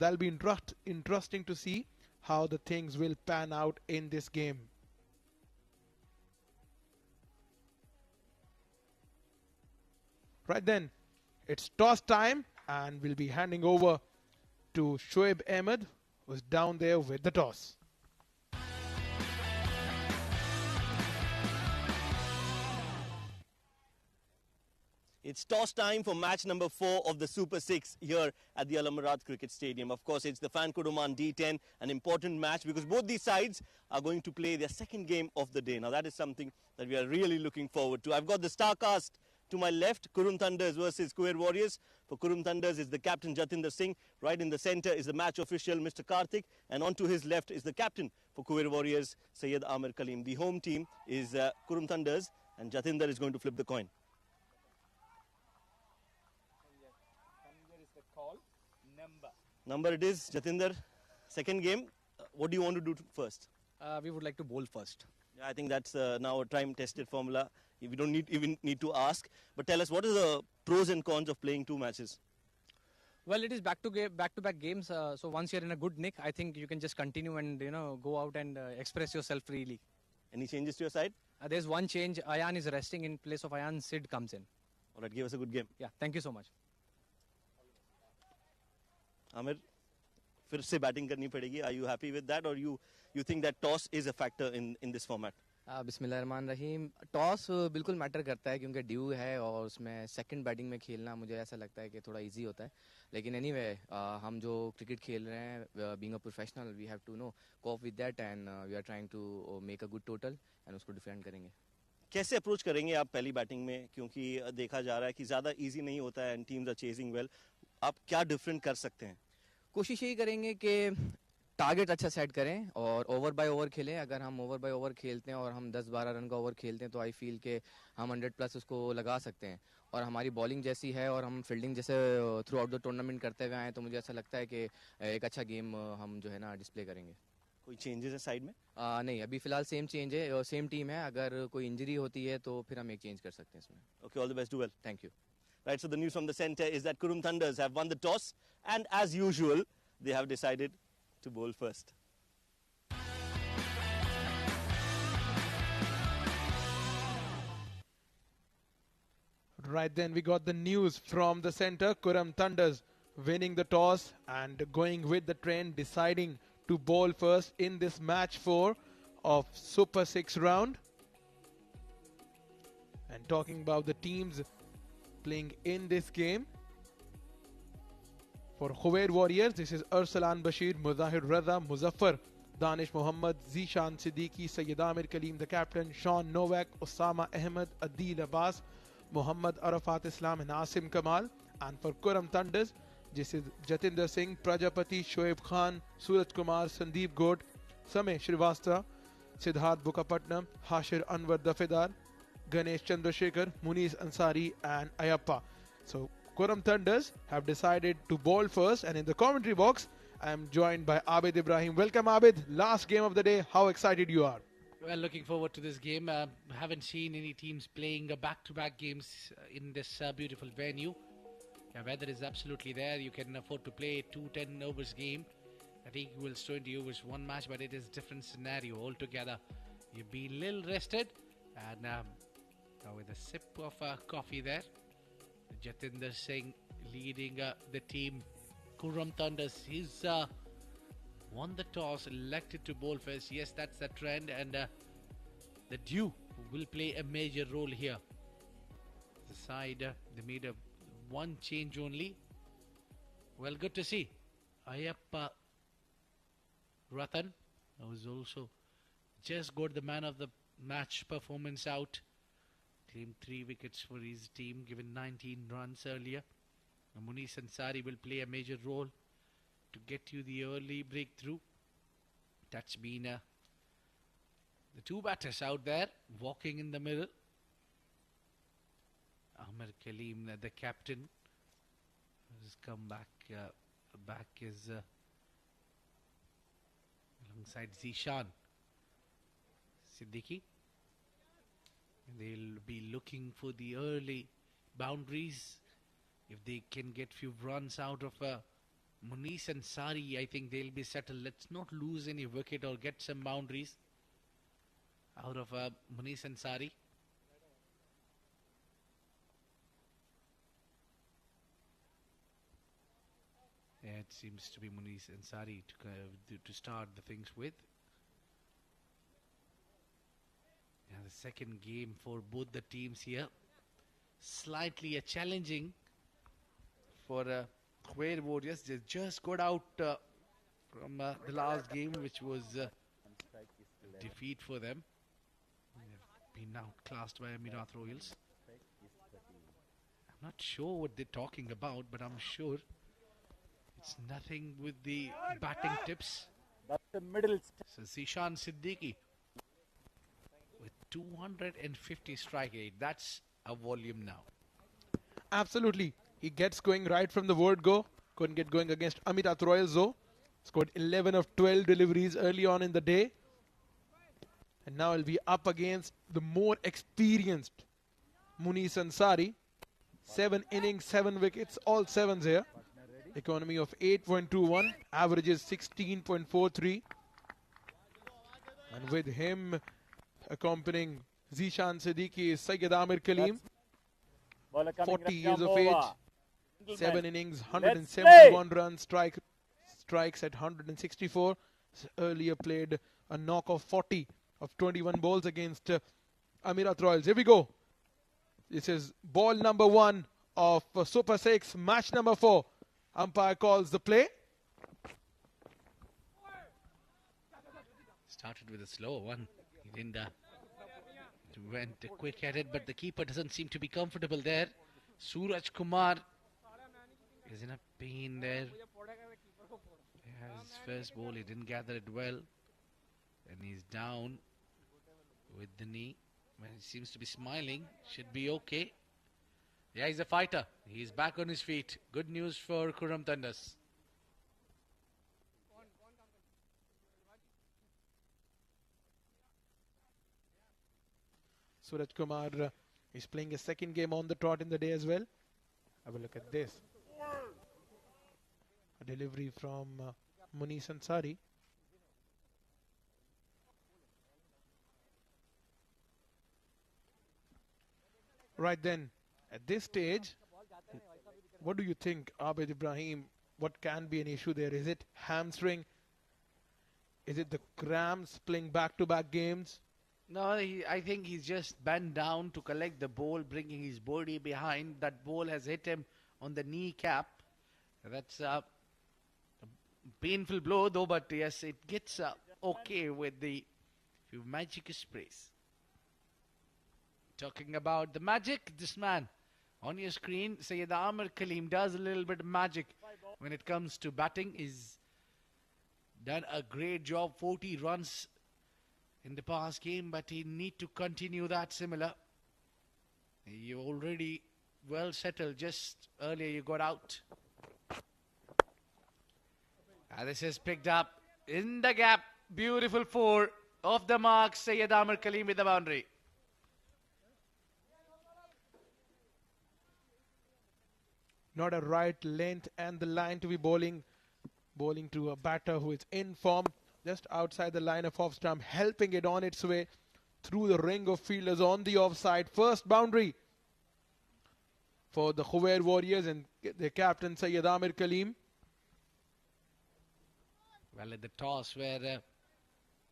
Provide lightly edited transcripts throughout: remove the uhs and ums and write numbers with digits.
That'll be interesting to see how the things will pan out in this game. Right then, it's toss time, and we'll be handing over to Shoaib Ahmed, who's down there with the toss. It's toss time for match number 4 of the Super 6 here at the Al Amarat Cricket Stadium. Of course, it's the Oman D10, an important match because both these sides are going to play their second game of the day. Now, that is something that we are really looking forward to. I've got the star cast to my left, Qurum Thunders versus Khuwair Warriors. For Qurum Thunders is the captain Jatinder Singh. Right in the center is the match official Mr. Karthik. And on to his left is the captain for Khuwair Warriors, Syed Amir Kaleem. The home team is Qurum Thunders, and Jatinder is going to flip the coin. Number it is, Jatinder. Second game, what do you want to do first? We would like to bowl first. Yeah, I think that's now a time-tested formula. We don't even need to ask. But tell us, what are the pros and cons of playing 2 matches? Well, it is back-to-back games. So once you're in a good nick, I think you can just continue and go out and express yourself freely. Any changes to your side? There's one change. Ayan is resting. In place of Ayan, Sid comes in. All right, give us a good game. Yeah, thank you so much. Amir, फिर से batting करनी पड़ेगी. Are you happy with that, or you think that toss is a factor in this format? बिस्मिल्लाहिर्रहमानिर्रहीम. Toss बिल्कुल matter करता है क्योंकि due है और उसमें सेकंड बैटिंग में खेलना मुझे ऐसा लगता है कि थोड़ा इजी होता है. लेकिन एनीवे हम जो क्रिकेट खेल रहे हैं, being a professional, we have to no cope with that and we are trying to make a good total and उसको डिफेंड करेंगे. कैसे अप्रोच करेंगे आप पहली बैटिंग में, क्योंकि देखा जा रहा है कि ज़्यादा इजी नहीं होता है and teams are chasing well. आप क्या डिफरेंट कर सकते हैं? कोशिश यही करेंगे कि टारगेट अच्छा सेट करें और ओवर बाय ओवर खेलें. अगर हम ओवर बाय ओवर खेलते हैं और हम 10-12 रन का ओवर खेलते हैं तो आई फील के हम 100+ उसको लगा सकते हैं. और हमारी बॉलिंग जैसी है और हम फील्डिंग जैसे थ्रू आउट द टूर्नामेंट करते हुए आए तो मुझे ऐसा लगता है कि एक अच्छा गेम हम जो है ना डिस्प्ले करेंगे. कोई चेंजेस है साइड में? नहीं, अभी फिलहाल सेम चेंज है, सेम टीम है. अगर कोई इंजरी होती है तो फिर हम एक चेंज कर सकते हैं इसमें. Okay, all the best, do well. Thank you. Right, so the news from the centre is that Qurum Thunders have won the toss, and as usual, they have decided to bowl first. Right then, we got the news from the centre. Qurum Thunders winning the toss and going with the trend, deciding to bowl first in this match 4 of Super 6 round. And talking about the teams playing in this game. For Khuwair Warriors, this is Arsalan Bashir, Muzahir Raza, Muzaffar, Danish Muhammad, Zishan Siddiqui, Syed Amir Kaleem, the captain, Sean Novak, Osama Ahmed, Adil Abbas, Muhammad Arafat Islam, and Asim Kamal. And for Qurum Thunders, this is Jatinder Singh, Prajapati, Shoaib Khan, Suraj Kumar, Sandeep Ghosh, Samay Shrivastava, Siddharth Bukapatnam, Hashir Anwar Dafedar, Ganesh Chandrasekhar, Muniz Ansari, and Ayappa. So Qurum Thunders have decided to bowl first, and in the commentary box I am joined by Abid Ibrahim. Welcome Abid, last game of the day, how excited you are? Well, looking forward to this game. Haven't seen any teams playing back-to-back games in this beautiful venue. Yeah, weather is absolutely there. You can afford to play 2-10 overs game. I think you will throw into overs one match, but it is different scenario altogether. You'll be a little rested, and now with a sip of coffee there, Jatinder Singh leading the team. Qurum Thunders, he's won the toss, elected to bowl first. Yes, that's the trend, and the dew will play a major role here. The side, they made one change only. Well, good to see. Ayappa Rathan, who's also just got the man of the match performance out. Claimed 3 wickets for his team, given 19 runs earlier. Muniz Ansari will play a major role to get you the early breakthrough. That's been the 2 batters out there walking in the middle. Amir Kaleem, the captain, has come back. Back is alongside Zishan Siddiqui. They'll be looking for the early boundaries. If they can get few runs out of Muniz and Sari, I think they'll be settled. Let's not lose any wicket or get some boundaries out of Muniz and Sari. Yeah, it seems to be Muniz and Sari to start the things with. Yeah, the second game for both the teams here. Slightly challenging for Khuwair Warriors. They just got out from the last game, which was defeat for them. They've been outclassed by Emirat Royals. I'm not sure what they're talking about, but I'm sure it's nothing with the batting tips. That's the middle. So Zishan Siddiqui with 250 strike rate. That's a volume now. Absolutely. He gets going right from the word go. Couldn't get going against Amirat Royals though. Scored 11 of 12 deliveries early on in the day. And now he'll be up against the more experienced Muniz Ansari. 7 innings, 7 wickets, all 7s here. Economy of 8.21, averages 16.43. And with him accompanying Zishan Siddiqui is Syed Amir Kaleem. 40 years of age, 7 innings, 171 runs, strikes at 164. Earlier played a knock of 40 of 21 balls against Amirat Royals. Here we go. This is ball number 1 of Super 6, match number 4. Umpire calls the play. Started with a slow one. He didn't went quick at it, but the keeper doesn't seem to be comfortable there. Suraj Kumar is in a pain there. His first ball, he didn't gather it well, and he's down with the knee. Well, he seems to be smiling. Should be okay. Yeah, he's a fighter. He's back on his feet. Good news for Qurum Thunders. Suraj Kumar is playing a second game on the trot in the day as well. Have a look at this. A delivery from Muniz Ansari. Right then, at this stage, what do you think, Abid Ibrahim? What can be an issue there? Is it hamstring? Is it the cramps playing back-to-back games? No, I think he's just bent down to collect the ball, bringing his body behind. That ball has hit him on the kneecap. That's a painful blow, though, but yes, it gets okay with the few magic sprays. Talking about the magic, this man on your screen, Syed Amir Kaleem, does a little bit of magic when it comes to batting. He's done a great job, 40 runs in the past game, but he need to continue that similar. You already well settled. Just earlier you got out. This is picked up in the gap. Beautiful 4 off the mark. Syed Amir Kaleem with the boundary. Not a right length and the line to be bowling to a batter who is in form. Just outside the line of off stump, helping it on its way through the ring of fielders on the offside. First boundary for the Khuwair Warriors and their captain Syed Amir Kaleem. Well, at the toss where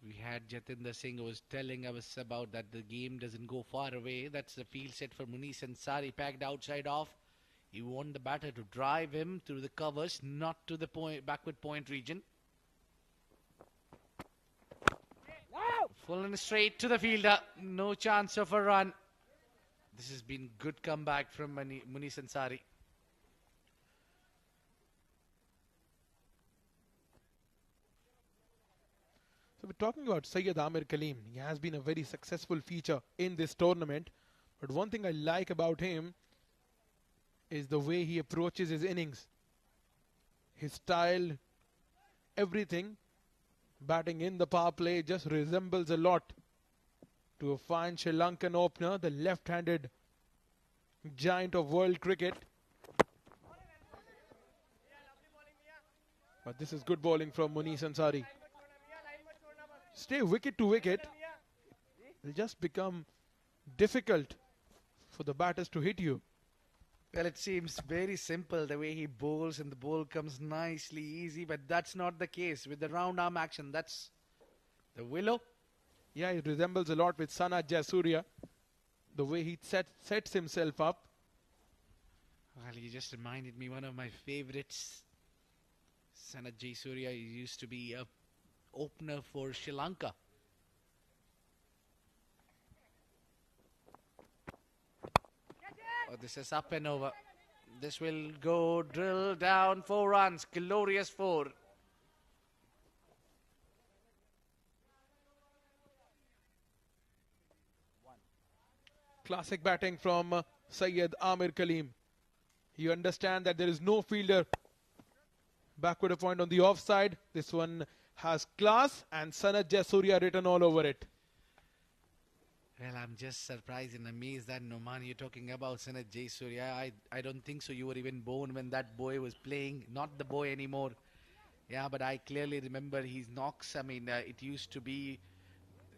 we had Jatinder Singh was telling us about that the game doesn't go far away. That's the field set for Muniz Ansari, packed outside off. He want the batter to drive him through the covers, not to the backward point region. Full and straight to the fielder. No chance of a run. This has been good comeback from Muniz Ansari. So we're talking about Syed Amir Kaleem. He has been a very successful feature in this tournament. But one thing I like about him is the way he approaches his innings. His style, everything. Batting in the power play just resembles a lot to a fine Sri Lankan opener, the left-handed giant of world cricket. But this is good bowling from Muniz Ansari. Stay wicket to wicket. It'll just become difficult for the batters to hit you. Well, it seems very simple the way he bowls and the ball comes nicely easy, but that's not the case with the round arm action. That's the willow. Yeah, it resembles a lot with Sana Jayasuriya. The way he sets himself up. Well, he just reminded me one of my favorites. Sanat Jayasuriya used to be a opener for Sri Lanka. Oh, this is up and over. This will go drill down 4 runs. Glorious 4. Classic batting from Syed Amir Kaleem. You understand that there is no fielder backward a point on the offside. This one has class and Sanat Jayasuriya written all over it. Well, I'm just surprised and amazed that Noman, you're talking about Sanat Jayasuriya. I don't think so. You were even born when that boy was playing. Not the boy anymore. Yeah, but I clearly remember his knocks. I mean, it used to be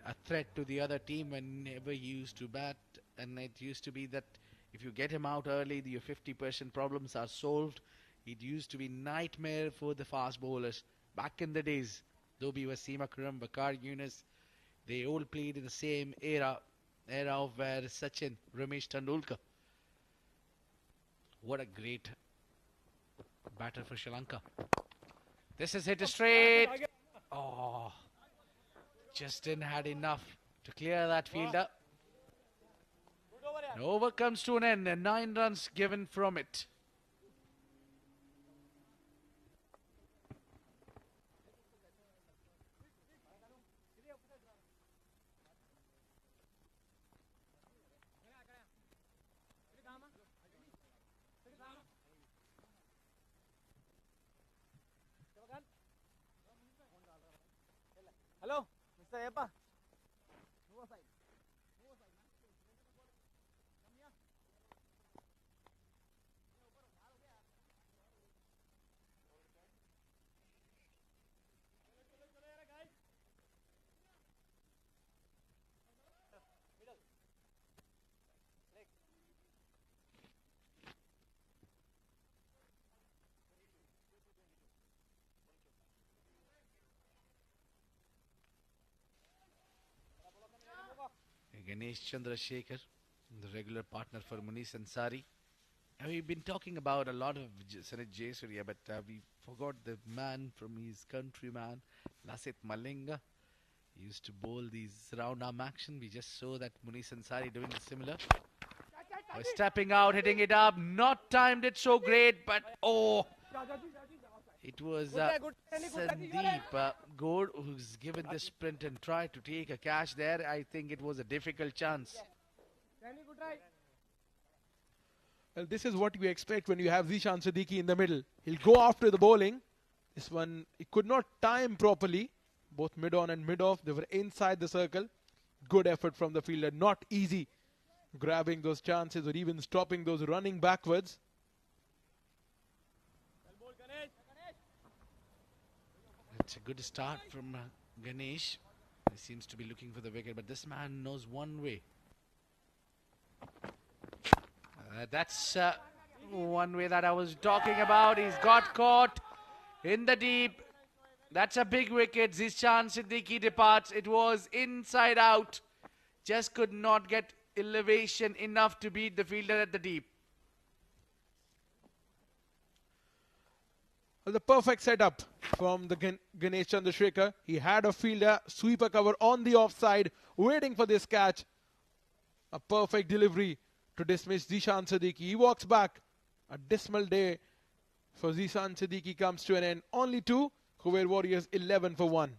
a threat to the other team whenever he used to bat. And it used to be that if you get him out early, your 50% problems are solved. It used to be nightmare for the fast bowlers. Back in the days, Dobi Wasima Qurum, Bakar Yunus, they all played in the same era of where Sachin, Ramesh Tendulkar. What a great batter for Sri Lanka. This is hit straight. Oh, just didn't had enough to clear that fielder. And over comes to an end and 9 runs given from it. Hello, Mr. Epa. Ganesh Chandrasekhar, the regular partner for Muniz Ansari. We've been talking about a lot of Sanat Jayasuriya, but we forgot the man from his countryman, Lasit Malinga. He used to bowl these round arm action. We just saw that Muniz Ansari doing similar. Stepping out, hitting it up, not timed it so great, but oh! It was Sandeep Gaur who's given the sprint and tried to take a catch there. I think it was a difficult chance. Well, this is what we expect when you have Zishan Siddiqui in the middle. He'll go after the bowling. This one, he could not time properly. Both mid-on and mid-off, they were inside the circle. Good effort from the fielder. Not easy grabbing those chances or even stopping those running backwards. It's a good start from Ganesh. He seems to be looking for the wicket, but this man knows one way. That's one way that I was talking about. He's got caught in the deep. That's a big wicket. Zishan Siddiqui departs. It was inside out. Just could not get elevation enough to beat the fielder at the deep. Well, the perfect setup from the Ganesh Chandrasekhar. He had a fielder, sweeper cover on the offside, waiting for this catch. A perfect delivery to dismiss Zishan Siddiqui. He walks back. A dismal day for Zishan Siddiqui comes to an end. Only 2. Khuwair Warriors 11 for 1.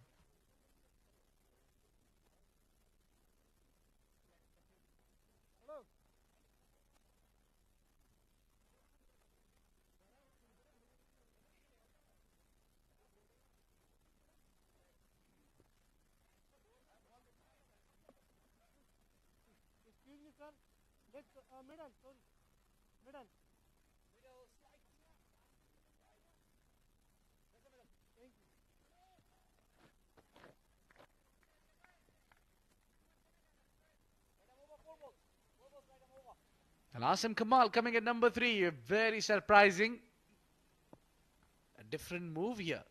Middle, sorry. Middle. And Asim Kamal coming at number 3. Very surprising. A different move here.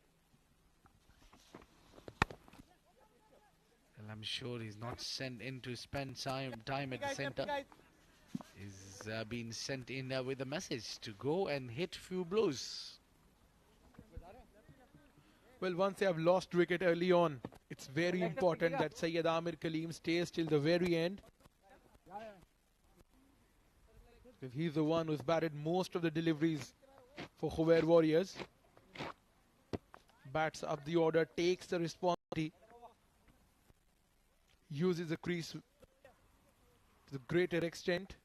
And I'm sure he's not sent in to spend time at the center. He's been sent in with a message to go and hit few blows. Well, once they have lost wicket early on, it's very important that Syed Amir Kaleem stays till the very end. If he's the one who's batted most of the deliveries for Khuwair Warriors. Bats up the order, takes the responsibility, uses the crease to the greater extent.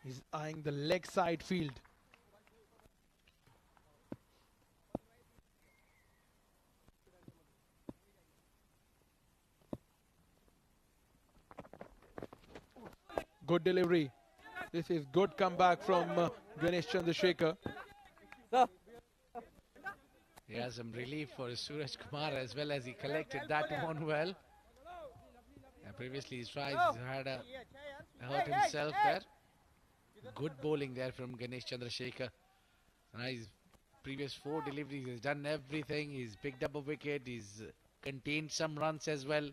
He's eyeing the leg side field. Good delivery. This is good comeback from Ganesh Chandrasekhar. He has some relief for Suraj Kumar as well as he collected that one well. Previously he's tried, had hurt himself there. Good bowling there from Ganesh Chandrasekhar. His previous 4 deliveries, he's done everything. He's picked up a wicket, he's contained some runs as well.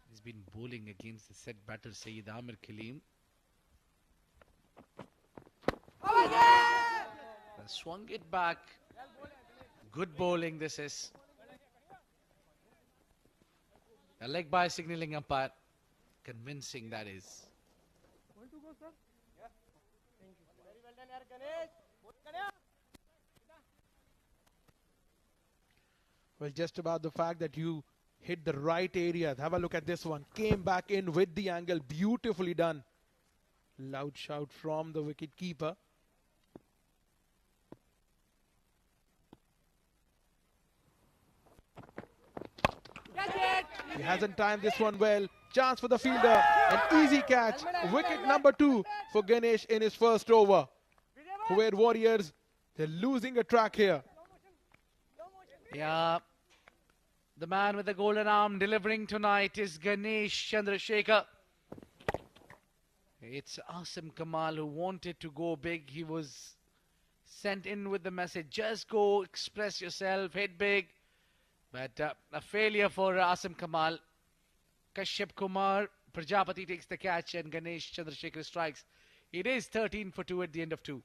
He's been bowling against the set batter Syed Amir Kaleem. Swung it back. Good bowling this is. A leg by signalling umpire. Convincing that is. Want to go, sir? Yeah. Thank you. Very well done, Ganesh. Well, just about the fact that you hit the right area. Have a look at this one. Came back in with the angle. Beautifully done. Loud shout from the wicket keeper. He hasn't timed this one well. Chance for the fielder. An easy catch. Wicket number 2 for Ganesh in his first over. Khuwair Warriors, they're losing a track here. Yeah. The man with the golden arm delivering tonight is Ganesh Chandrasekhar. It's Asim Kamal who wanted to go big. He was sent in with the message, just go, express yourself, hit big. But a failure for Asim Kamal. Kashyap Kumar Prajapati takes the catch and Ganesh Chandrasekhar strikes. It is 13 for 2 at the end of 2.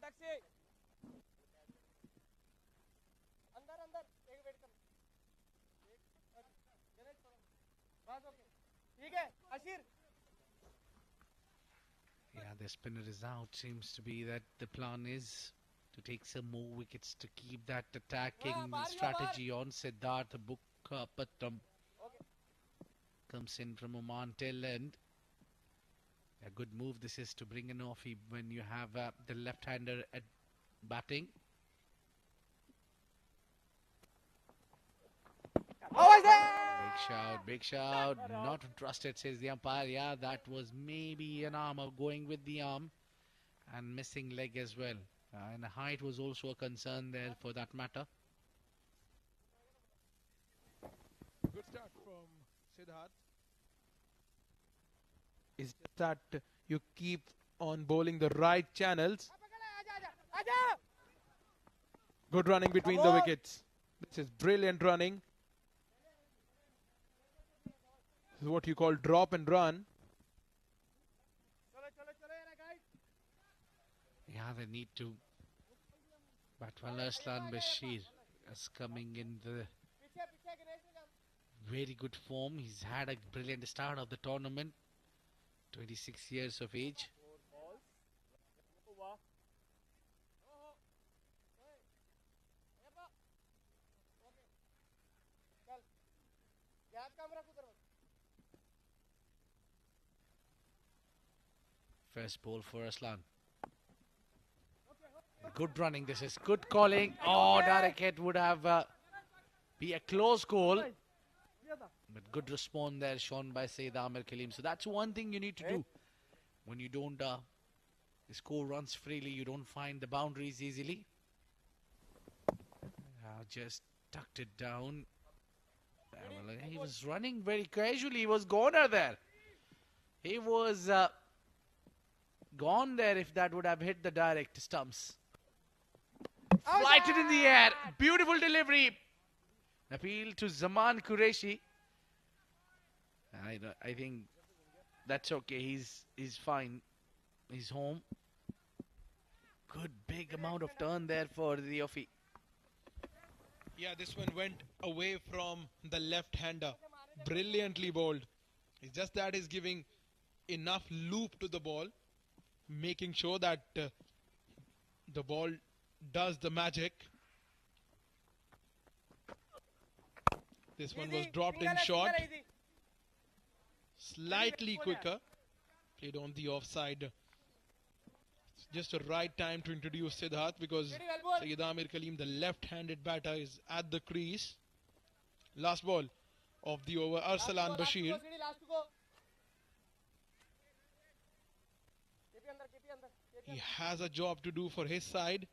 Taxi अंदर अंदर एक wait कर बस okay ठीक है अशीर. Yeah, the spinner is out. Seems to be that the plan is to take some more wickets to keep that attacking strategy on. Siddharth Bukkapattam comes in from Oman D10. A good move this is to bring an offie when you have the left-hander at batting. Big shout, not trusted, says the umpire. Yeah, that was maybe an arm of going with the arm and missing leg as well. And height was also a concern there for that matter. Good start from Siddharth. It's just that you keep on bowling the right channels. Good running between the wickets. This is brilliant running. This is what you call drop and run. Yeah, They need to. But Arslan Bashir is coming in the very good form. He's had a brilliant start of the tournament. 26 years of age. First ball for Arslan. Good running. This is good calling. Oh, direct hit would have be a close goal. But good response there shown by Sayyid Amir Khalim. So that's one thing you need to do. When you don't score runs freely, you don't find the boundaries easily. Just tucked it down. Well, he was running very casually. He was goner there. He was gone there if that would have hit the direct stumps. Flighted in the air. Beautiful delivery. Appeal to Zaman Qureshi. I think that's okay. He's fine. He's home. Good big amount of turn there for the Ofi. Yeah, this one went away from the left-hander. Brilliantly bowled. It's just that he's giving enough loop to the ball, making sure that the ball does the magic. This one was dropped in short. Slightly quicker. Played on the offside. Just the right time to introduce Siddharth because Sayyid Amir Khalim, the left-handed batter, is at the crease. Last ball of the over. Arslan Bashir. He has a job to do for his side.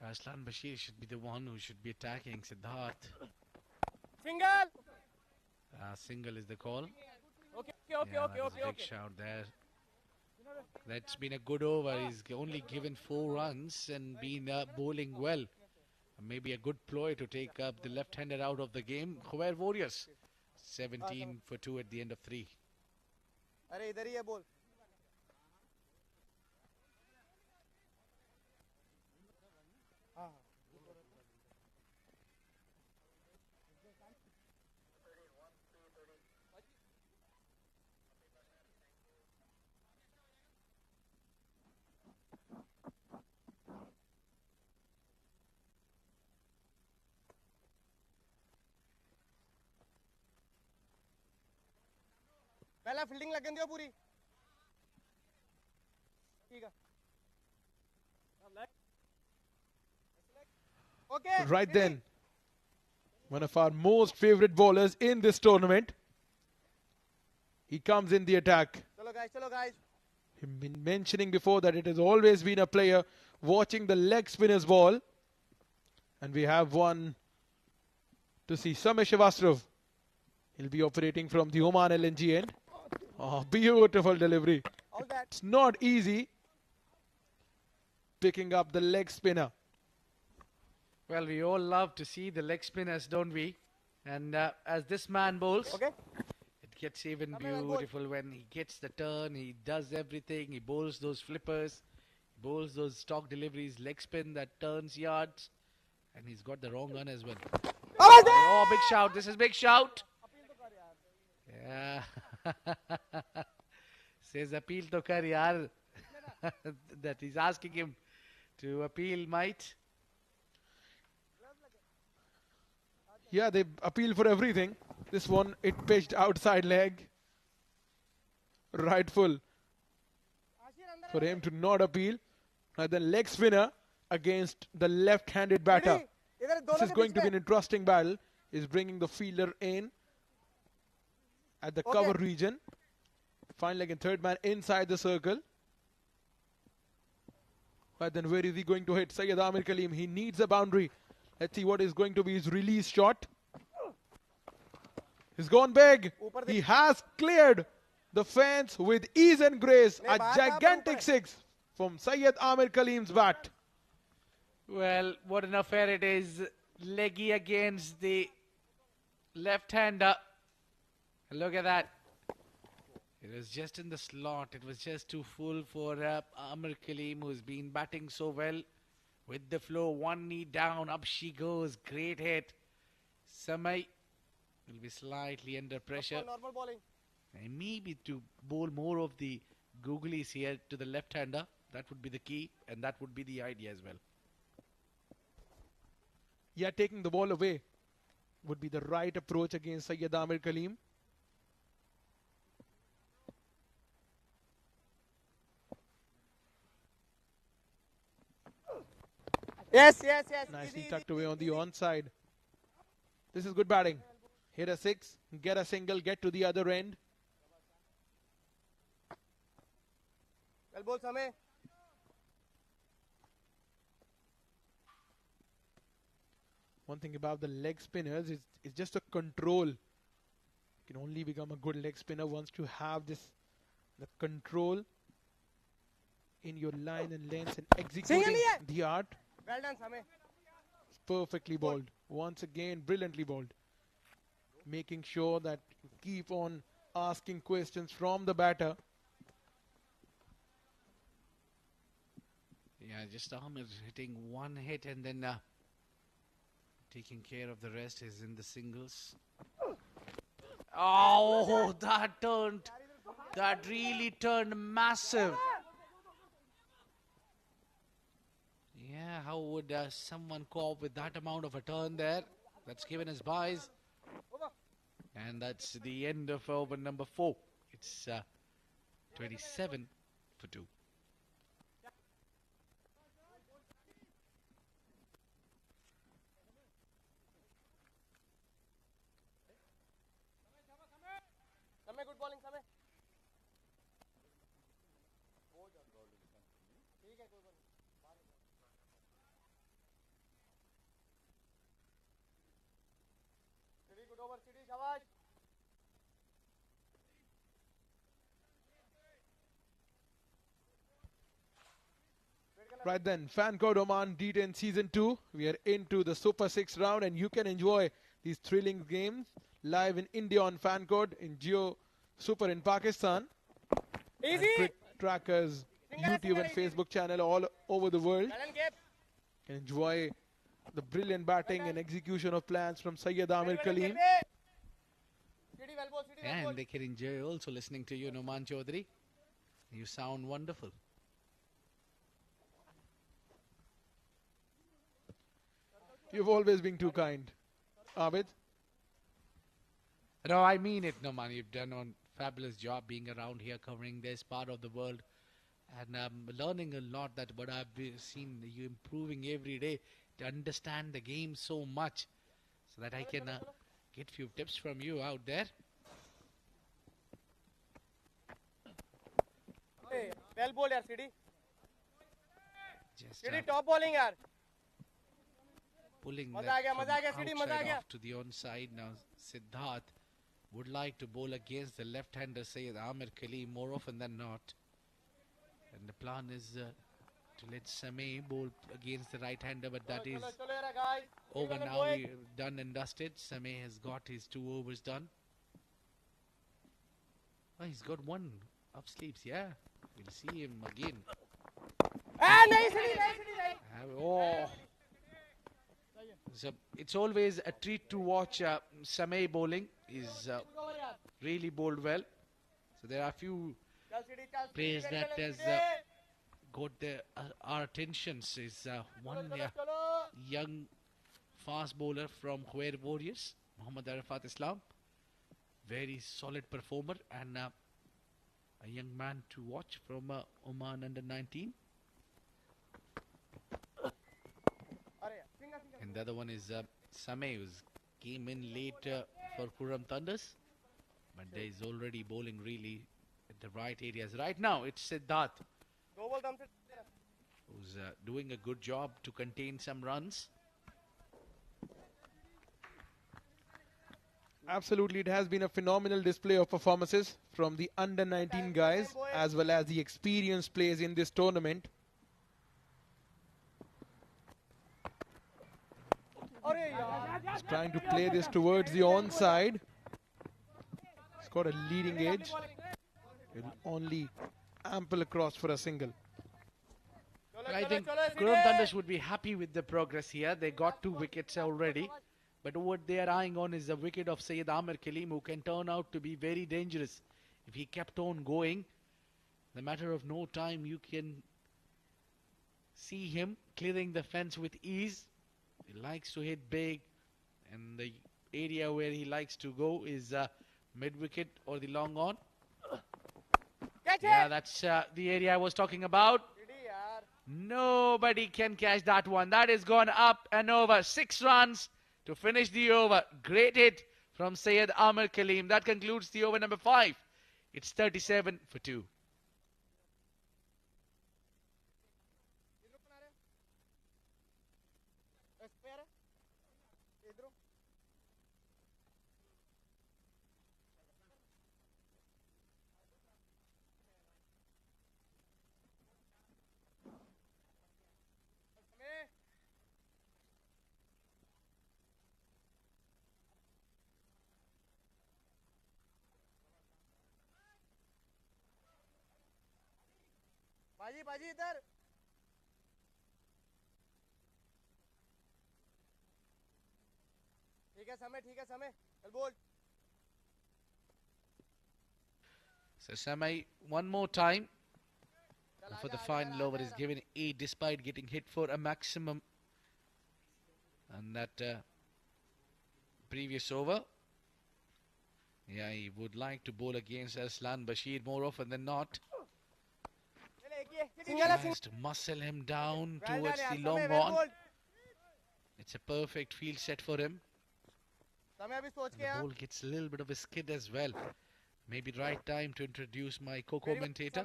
Arslan Bashir should be the one who should be attacking Siddharth. Single. Single is the call. Okay. Big shout there. That's been a good over. He's only given 4 runs and been bowling well. Maybe a good ploy to take up the left-hander out of the game. Khuwair Warriors, 17 for 2 at the end of 3. अरे इधर ही है ball. पहला fielding लगन दियो पूरी. ठीक है. Okay. Right then, one of our most favorite bowlers in this tournament. He comes in the attack. चलो guys. I've been mentioning before that it has always been a player watching the leg spinners ball. And we have one to see Samir Shrivastava. He'll be operating from the Oman LNG end. Oh, beautiful delivery. It's not easy picking up the leg spinner. Well, we all love to see the leg spinners, don't we? And as this man bowls, it gets even beautiful when he gets the turn. He does everything. He bowls those flippers. He bowls those stock deliveries, leg spin that turns yards. And he's got the wrong one as well. Oh, big shout. This is big shout. Yeah. Says appeal to kar yaar. That he's asking him to appeal, mate. Yeah, they appeal for everything. This one, it pitched outside leg. Rightful for him to not appeal. Now the leg spinner against the left-handed batter. This is going to be an interesting battle. He's bringing the fielder in at the cover region. Fine leg and third man inside the circle. But then where is he going to hit? Sayyid Amir Khalim, he needs a boundary. Let's see what is going to be his release shot. He's gone big. He has cleared the fence with ease and grace. A gigantic 6 from Sayyid Amir Khalim's bat. Well, what an affair it is. Leggy against the left-hander. Look at that. It was just in the slot. It was just too full for Amr Kaleem, who's been batting so well. With the flow, one knee down, up she goes. Great hit. Samay will be slightly under pressure. Normal bowling. And maybe to bowl more of the googlies here to the left-hander. That would be the key, and that would be the idea as well. Yeah, taking the ball away would be the right approach against Syed Amir Kaleem. Yes. Nicely Easy, tucked away on the onside. This is good batting. Hit a six, get a single, get to the other end. Well bowled, Samay. One thing about the leg spinners is it's just a control. You can only become a good leg spinner once you have the control in your line and length and executing the art. Well done, Samay. It's perfectly bowled. Once again, brilliantly bowled. Making sure that you keep on asking questions from the batter. Yeah, just Amir hitting one hit and then taking care of the rest is in the singles. Oh, that really turned massive. Yeah, how would someone cope with that amount of a turn there? That's given us buys. And that's the end of over number 4. It's 27 for 2. Samay, good bowling, Samay. Good over, City, shabash. Right then, Fan Code Oman D10 Season 2. We are into the Super 6 round and you can enjoy these thrilling games live in India on Fan Code, in Jio Super in Pakistan. Easy. And CricTracker's YouTube and Facebook channel all over the world. Can enjoy the brilliant batting and execution of plans from Syed Amir Kaleem. And they can enjoy also listening to you, Numan Chaudhary. You sound wonderful. You've always been too kind, Abid. No, I mean it, Numan. You've done a fabulous job being around here, covering this part of the world. And I'm learning a lot but I've seen you improving every day to understand the game so much so that I can get few tips from you out there. Hey, well bowled, yaar, City. Just City, top bowling, yaar. pulling Maza that aa gaya, from maza aa gaya, City, maza aa outside gaya. off to the onside. Now Siddharth would like to bowl against the left-hander Syed Amir Kaleem more often than not. And the plan is to let Samay bowl against the right-hander, but that is over now. We're done and dusted. Samay has got his 2 overs done. Oh, he's got 1 up sleeves, yeah. We'll see him again. Oh. So it's always a treat to watch Samay bowling. He's really bowled well. So there are a few players that has got our attentions. Is one young fast bowler from Khuwair Warriors, Muhammad Arafat Islam. Very solid performer and a young man to watch from Oman under 19. And the other one is Samay, who came in late for Qurum Thunders. But there is already bowling really at the right areas. Right now, it's Siddharth, who's doing a good job to contain some runs. Absolutely, it has been a phenomenal display of performances from the under 19 guys as well as the experienced players in this tournament. He's trying to play this towards the onside. got a leading edge. It'll only ample across for a single. I think Qurum Thunders would be happy with the progress here. They got 2 wickets already. But what they are eyeing on is the wicket of Syed Amir Kaleem, who can turn out to be very dangerous. If he kept on going, in a matter of no time, you can see him clearing the fence with ease. He likes to hit big, and the area where he likes to go is mid-wicket or the long on. Yeah, that's the area I was talking about. Nobody can catch that one. That is gone up and over. 6 runs to finish the over. Great hit from Syed Amir Kaleem. That concludes the over number 5. It's 37 for 2. बाजी बाजी इधर ठीक है समय चल बोल So Samay, one more time. And for the final over is given 8 despite getting hit for a maximum. And that previous over. Yeah, he would like to bowl against Arslan Bashir more often than not. Tries to muscle him down towards the long on. It's a perfect field set for him. The ball gets a little bit of a skid as well. Maybe right time to introduce my co-commentator,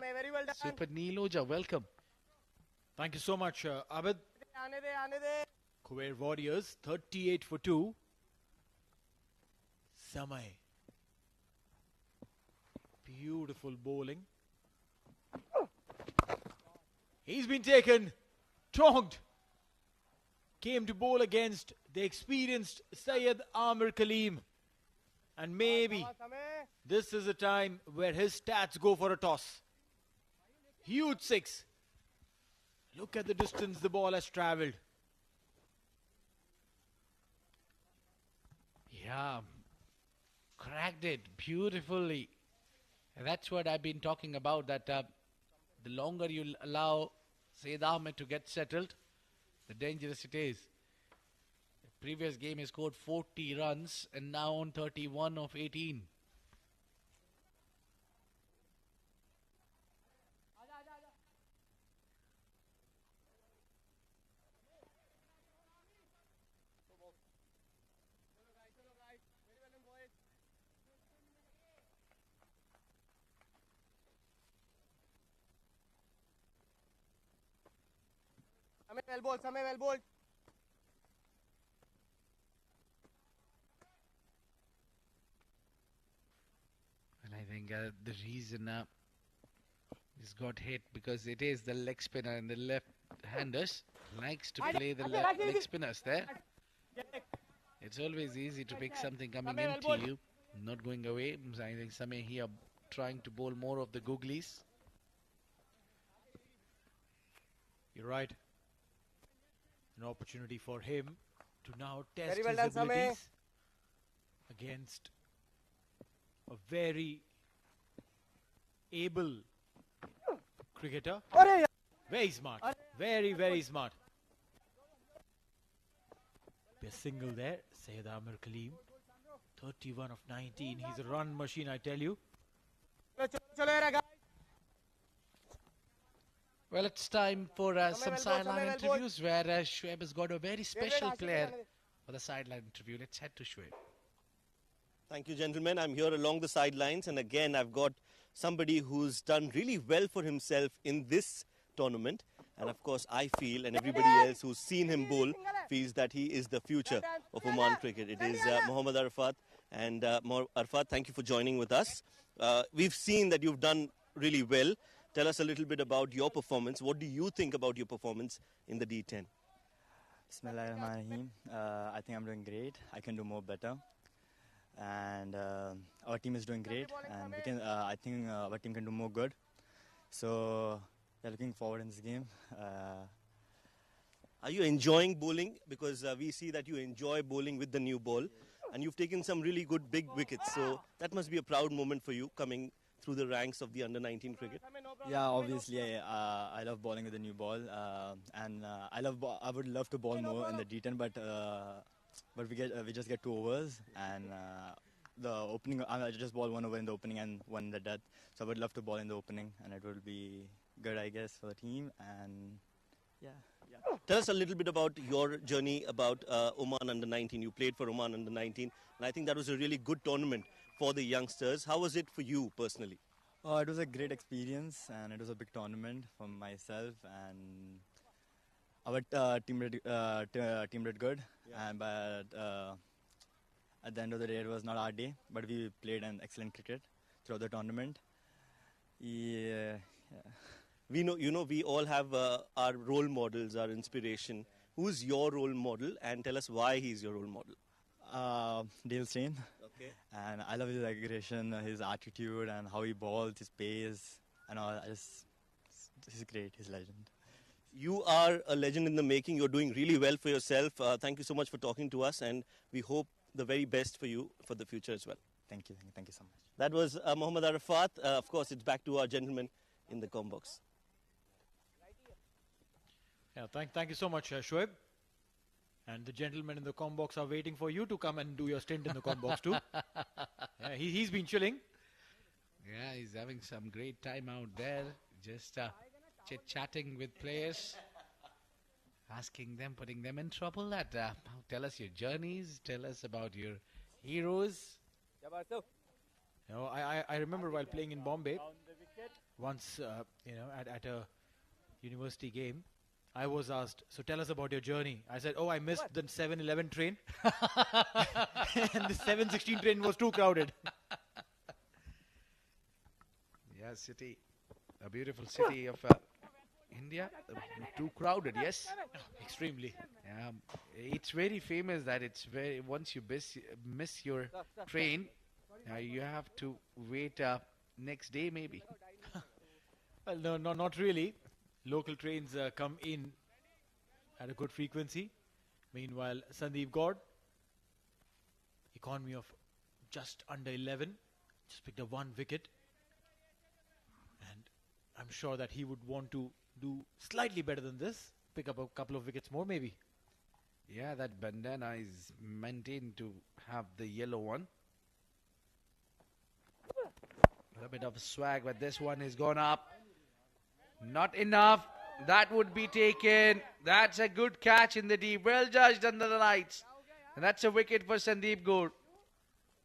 Super Neeloja. Welcome. Thank you so much, Abid. Khuwair Warriors, 38 for 2. Samay. Beautiful bowling. He's been taken, tongued. Came to bowl against the experienced Syed Amir Kaleem. And maybe this is a time where his stats go for a toss. Huge 6. Look at the distance the ball has travelled. Yeah, cracked it beautifully. And that's what I've been talking about, that the longer you allow Syed Ahmed to get settled, the dangerous it is. The previous game he scored 40 runs and now on 31 of 18. समय well bowled. And I think the reason he's got hit because it is the leg spinner and the left-handers likes to play the leg spinners there. It's always easy to pick something coming into you, not going away. I think Samay here trying to bowl more of the googlies. You're right. An opportunity for him to now test Very well his done, abilities against a very able cricketer. Very smart. Very, very smart. A single there. Syed Amir Kaleem. 31 of 19. He's a run machine, I tell you. Well, it's time for some sideline interviews where Shoaib has got a very special player for the sideline interview. Let's head to Shoaib. Thank you, gentlemen. I'm here along the sidelines, and again, I've got somebody who's done really well for himself in this tournament. And of course, I feel, and everybody else who's seen him bowl, feels that he is the future of Oman cricket. It is Mohammad Arafat. And Arafat, thank you for joining with us. We've seen that you've done really well. Tell us a little bit about your performance. What do you think about your performance in the D10? Bismillahirrahmanirrahim. I think I'm doing great. I can do more better. and our team is doing great, and we can. I think our team can do more good. So we are looking forward in this game. Are you enjoying bowling? Because we see that you enjoy bowling with the new ball, and you've taken some really good big wickets. So that must be a proud moment for you coming through the ranks of the under-19 cricket. Yeah, obviously, I love bowling with the new ball, and I would love to bowl more in the D10, but we just get 2 overs, and the opening I just bowl 1 over in the opening and 1 in the death. So I would love to bowl in the opening, and it will be good, I guess, for the team. And yeah. Tell us a little bit about your journey about Oman under-19. You played for Oman under-19, and I think that was a really good tournament for the youngsters. How was it for you personally? It was a great experience, and it was a big tournament for myself, and our team did good. Yeah. And but at the end of the day, it was not our day, but we played an excellent cricket throughout the tournament. Yeah. We know, we all have our role models, our inspiration. Who's your role model, and tell us why he's your role model? Dale Steyn. Okay. And I love his aggression, his attitude, and how he bowls, his pace, and all. He's great. He's a legend. You are a legend in the making. You're doing really well for yourself. Thank you so much for talking to us, and we hope the very best for you for the future as well. Thank you so much. That was Mohammad Arafat. Of course, it's back to our gentleman in the com box. Yeah, thank you so much, Shoaib. And the gentlemen in the com box are waiting for you to come and do your stint in the com box too. Yeah, he's been chilling. Yeah, he's having some great time out there, just chit-chatting with players, asking them, putting them in trouble. Tell us your journeys, tell us about your heroes. You know, I remember while playing in Bombay, once, at a university game, I was asked, so tell us about your journey. I said, I missed the 7:11 train. And the 7:16 train was too crowded. Yeah, city, a beautiful city of India. Too crowded, yes? Extremely. It's very famous that once you miss your train, you have to wait next day maybe. Well, no, not really. Local trains come in at a good frequency. Meanwhile, Sandeep Gaur, economy of just under 11, just picked up 1 wicket. And I'm sure that he would want to do slightly better than this, pick up a couple of wickets more maybe. Yeah, that bandana is maintained to have the yellow one. A bit of swag, but this one is gone up. Not enough. That would be taken. That's a good catch in the deep. Well judged under the lights. And that's a wicket for Sandeep Gaur.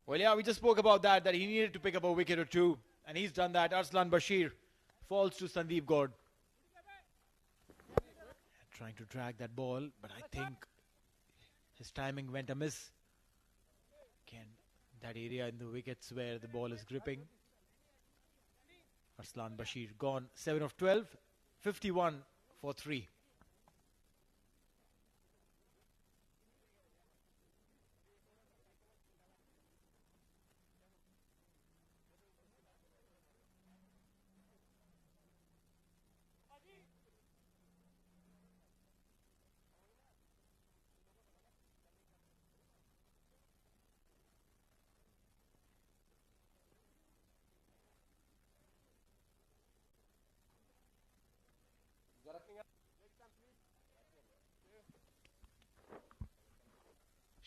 Well, yeah, we just spoke about that he needed to pick up a wicket or 2. And he's done that. Arslan Bashir falls to Sandeep Gaur. Trying to drag that ball, but I think his timing went amiss. Again, that area in the wickets where the ball is gripping. Arslan Bashir gone 7 of 12, 51 for 3.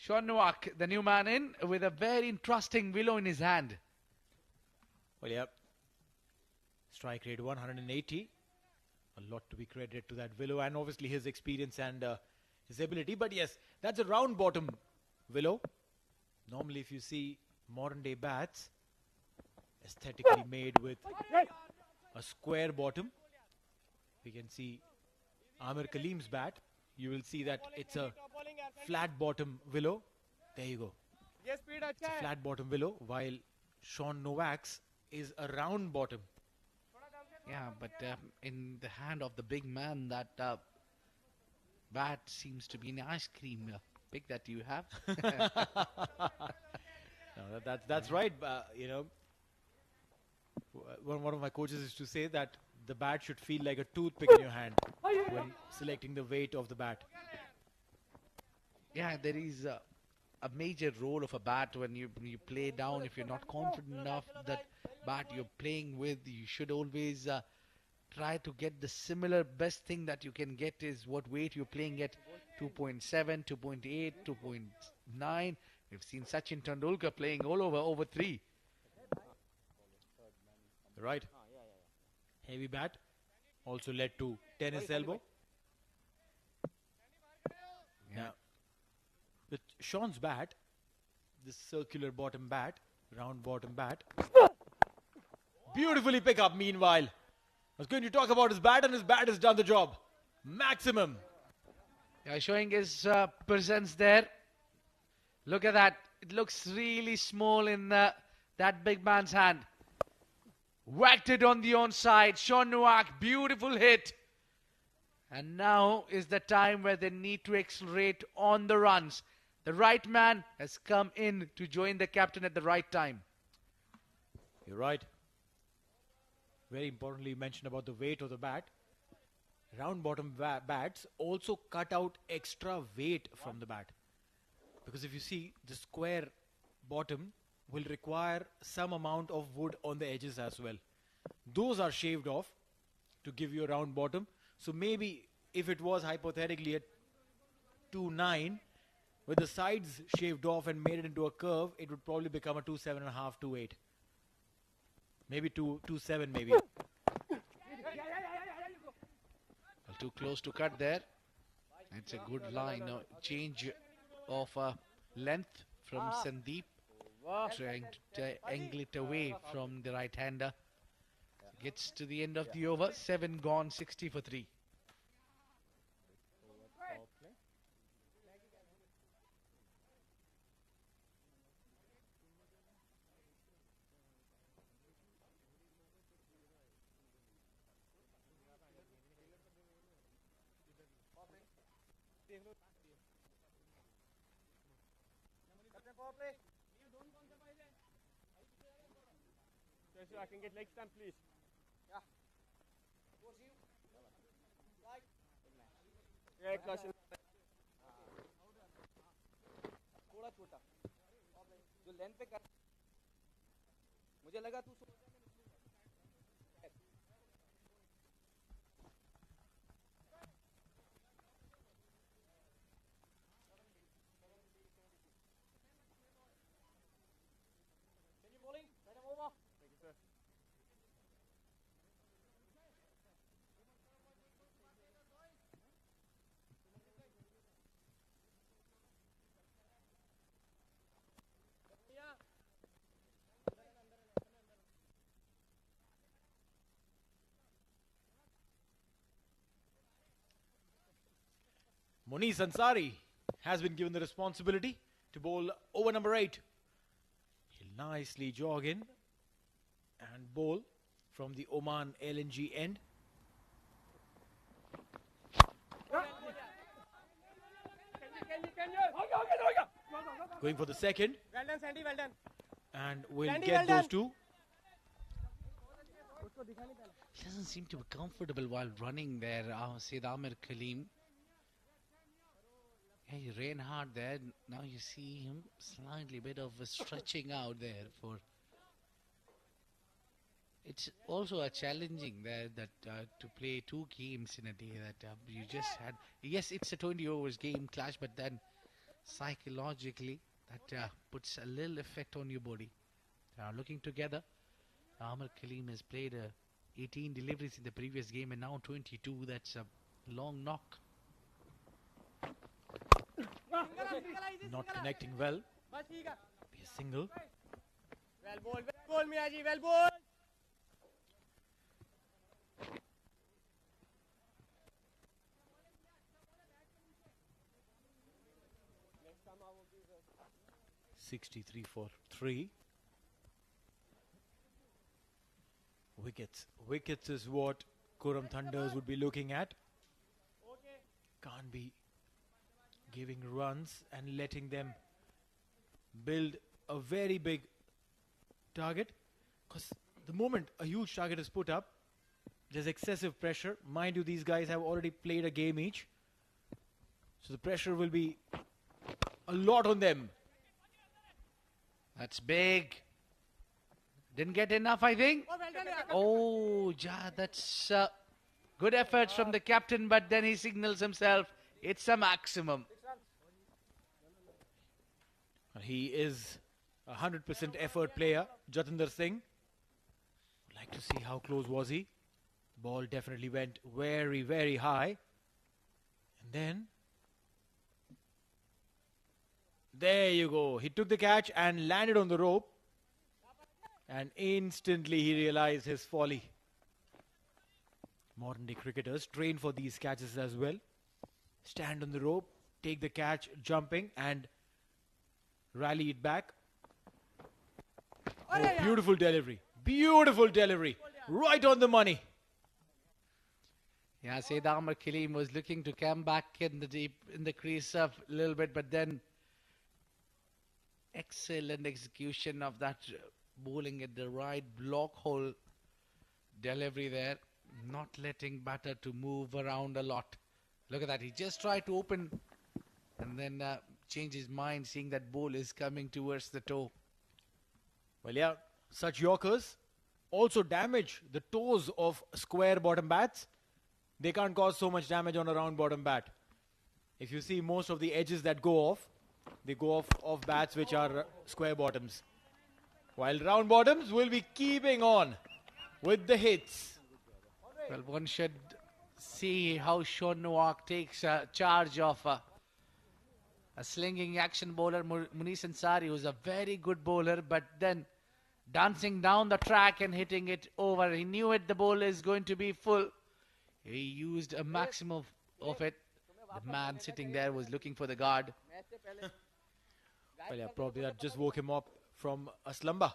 Sean Nowak, the new man in, with a very interesting willow in his hand. Well, yeah. Strike rate 180. A lot to be credited to that willow and obviously his experience and his ability. But yes, that's a round bottom willow. Normally if you see modern day bats, aesthetically made with a square bottom. We can see Amir Kalim's bat. You will see that it's a flat bottom willow. There you go. It's a flat bottom willow, while Sean Novak's is a round bottom. Yeah, but in the hand of the big man, that bat seems to be an ice cream pick that you have. No, that's right. You know, one of my coaches used to say that the bat should feel like a toothpick in your hand when selecting the weight of the bat. Yeah, there is a major role of a bat when you play down. If you're not confident enough that bat you're playing with, you should always try to get the similar. Best thing that you can get is what weight you're playing at. 2.7, 2.8, 2.9. We've seen Sachin Tendulkar playing all over 3. Right. Heavy bat also led to tennis elbow. Now, with Sean's bat, this circular bottom bat, round bottom bat, beautifully pick up meanwhile. I was going to talk about his bat, and his bat has done the job. Maximum. Yeah, showing his presence there. Look at that. It looks really small in that big man's hand. Whacked it on the onside. Sean Nowak, beautiful hit. And now is the time where they need to accelerate on the runs. The right man has come in to join the captain at the right time. You're right. Very importantly, you mentioned about the weight of the bat. Round bottom bats also cut out extra weight from the bat. Because if you see, the square bottom will require some amount of wood on the edges as well. Those are shaved off to give you a round bottom. So maybe if it was hypothetically at 2.9, with the sides shaved off and made it into a curve, it would probably become a 2.7.5, 2.8. Maybe 2.7 maybe. Too close to cut there. It's a good line. Change of length from Sandeep. Trying to angle it away from the right-hander. Gets to the end of the over. 7 gone, 60 for 3. I can get leg stamp, please. Yeah. Yeah, caution. थोड़ा छोटा जो length पे कर मुझे लगा तू Moniz Ansari has been given the responsibility to bowl over number 8. He'll nicely jog in and bowl from the Oman LNG end. Going for the second. Well done, Sandy, well done. And we'll Sandy, get well those two. He doesn't seem to be comfortable while running there, Said Amir Kaleem. Yeah, he ran hard there. Now you see him slightly bit of a stretching out there for. It's also a challenging there that to play 2 games in a day that you just had. Yes, it's a 20 overs game clash, but then psychologically that puts a little effect on your body. They are looking together. Amir Kaleem has played 18 deliveries in the previous game and now 22. That's a long knock. Not connecting well. Be a single. Well ball, Miyaji, well ball. Next time I will be the 63 for 3. Wickets. Wickets is what Qurum Thunders would be looking at. Can't be giving runs and letting them build a very big target, because the moment a huge target is put up, there's excessive pressure. Mind you, these guys have already played a game each, so the pressure will be a lot on them. That's big. Didn't get enough, I think. Oh, yeah, that's good efforts from the captain, but then he signals himself. It's a maximum. He is a 100% effort player, Jatinder Singh. Would like to see how close was he. The ball definitely went very, very high. And then, there you go. He took the catch and landed on the rope. And instantly he realized his folly. Modern day cricketers train for these catches as well. Stand on the rope, take the catch, jumping, and rally it back. Oh, beautiful delivery. Beautiful delivery. Right on the money. Yeah, Sayyid Amar Khalim was looking to come back in the crease a little bit, but then excellent execution of that bowling at the right block hole delivery there, not letting batter to move around a lot. Look at that. He just tried to open and then change his mind, seeing that ball is coming towards the toe. Well, yeah, such yorkers also damage the toes of square bottom bats. They can't cause so much damage on a round bottom bat. If you see most of the edges that go off, they go off bats which are square bottoms. While round bottoms will be keeping on with the hits. Well, one should see how Sean Nowak takes charge of a slinging action bowler, Munis Ansari, who's a very good bowler, but then dancing down the track and hitting it over. He knew it, the ball is going to be full. He used a maximum of it. The man sitting there was looking for the guard. Well, yeah, probably that just woke him up from a slumber.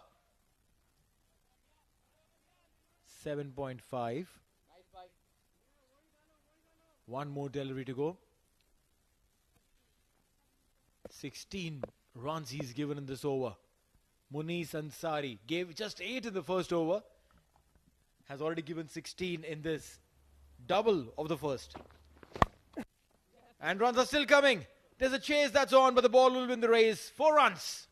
7.5. One more delivery to go. 16 runs he's given in this over. Munis Ansari gave just 8 in the first over. Has already given 16 in this double of the first. And runs are still coming. There's a chase that's on, but the ball will win the race. 4 runs.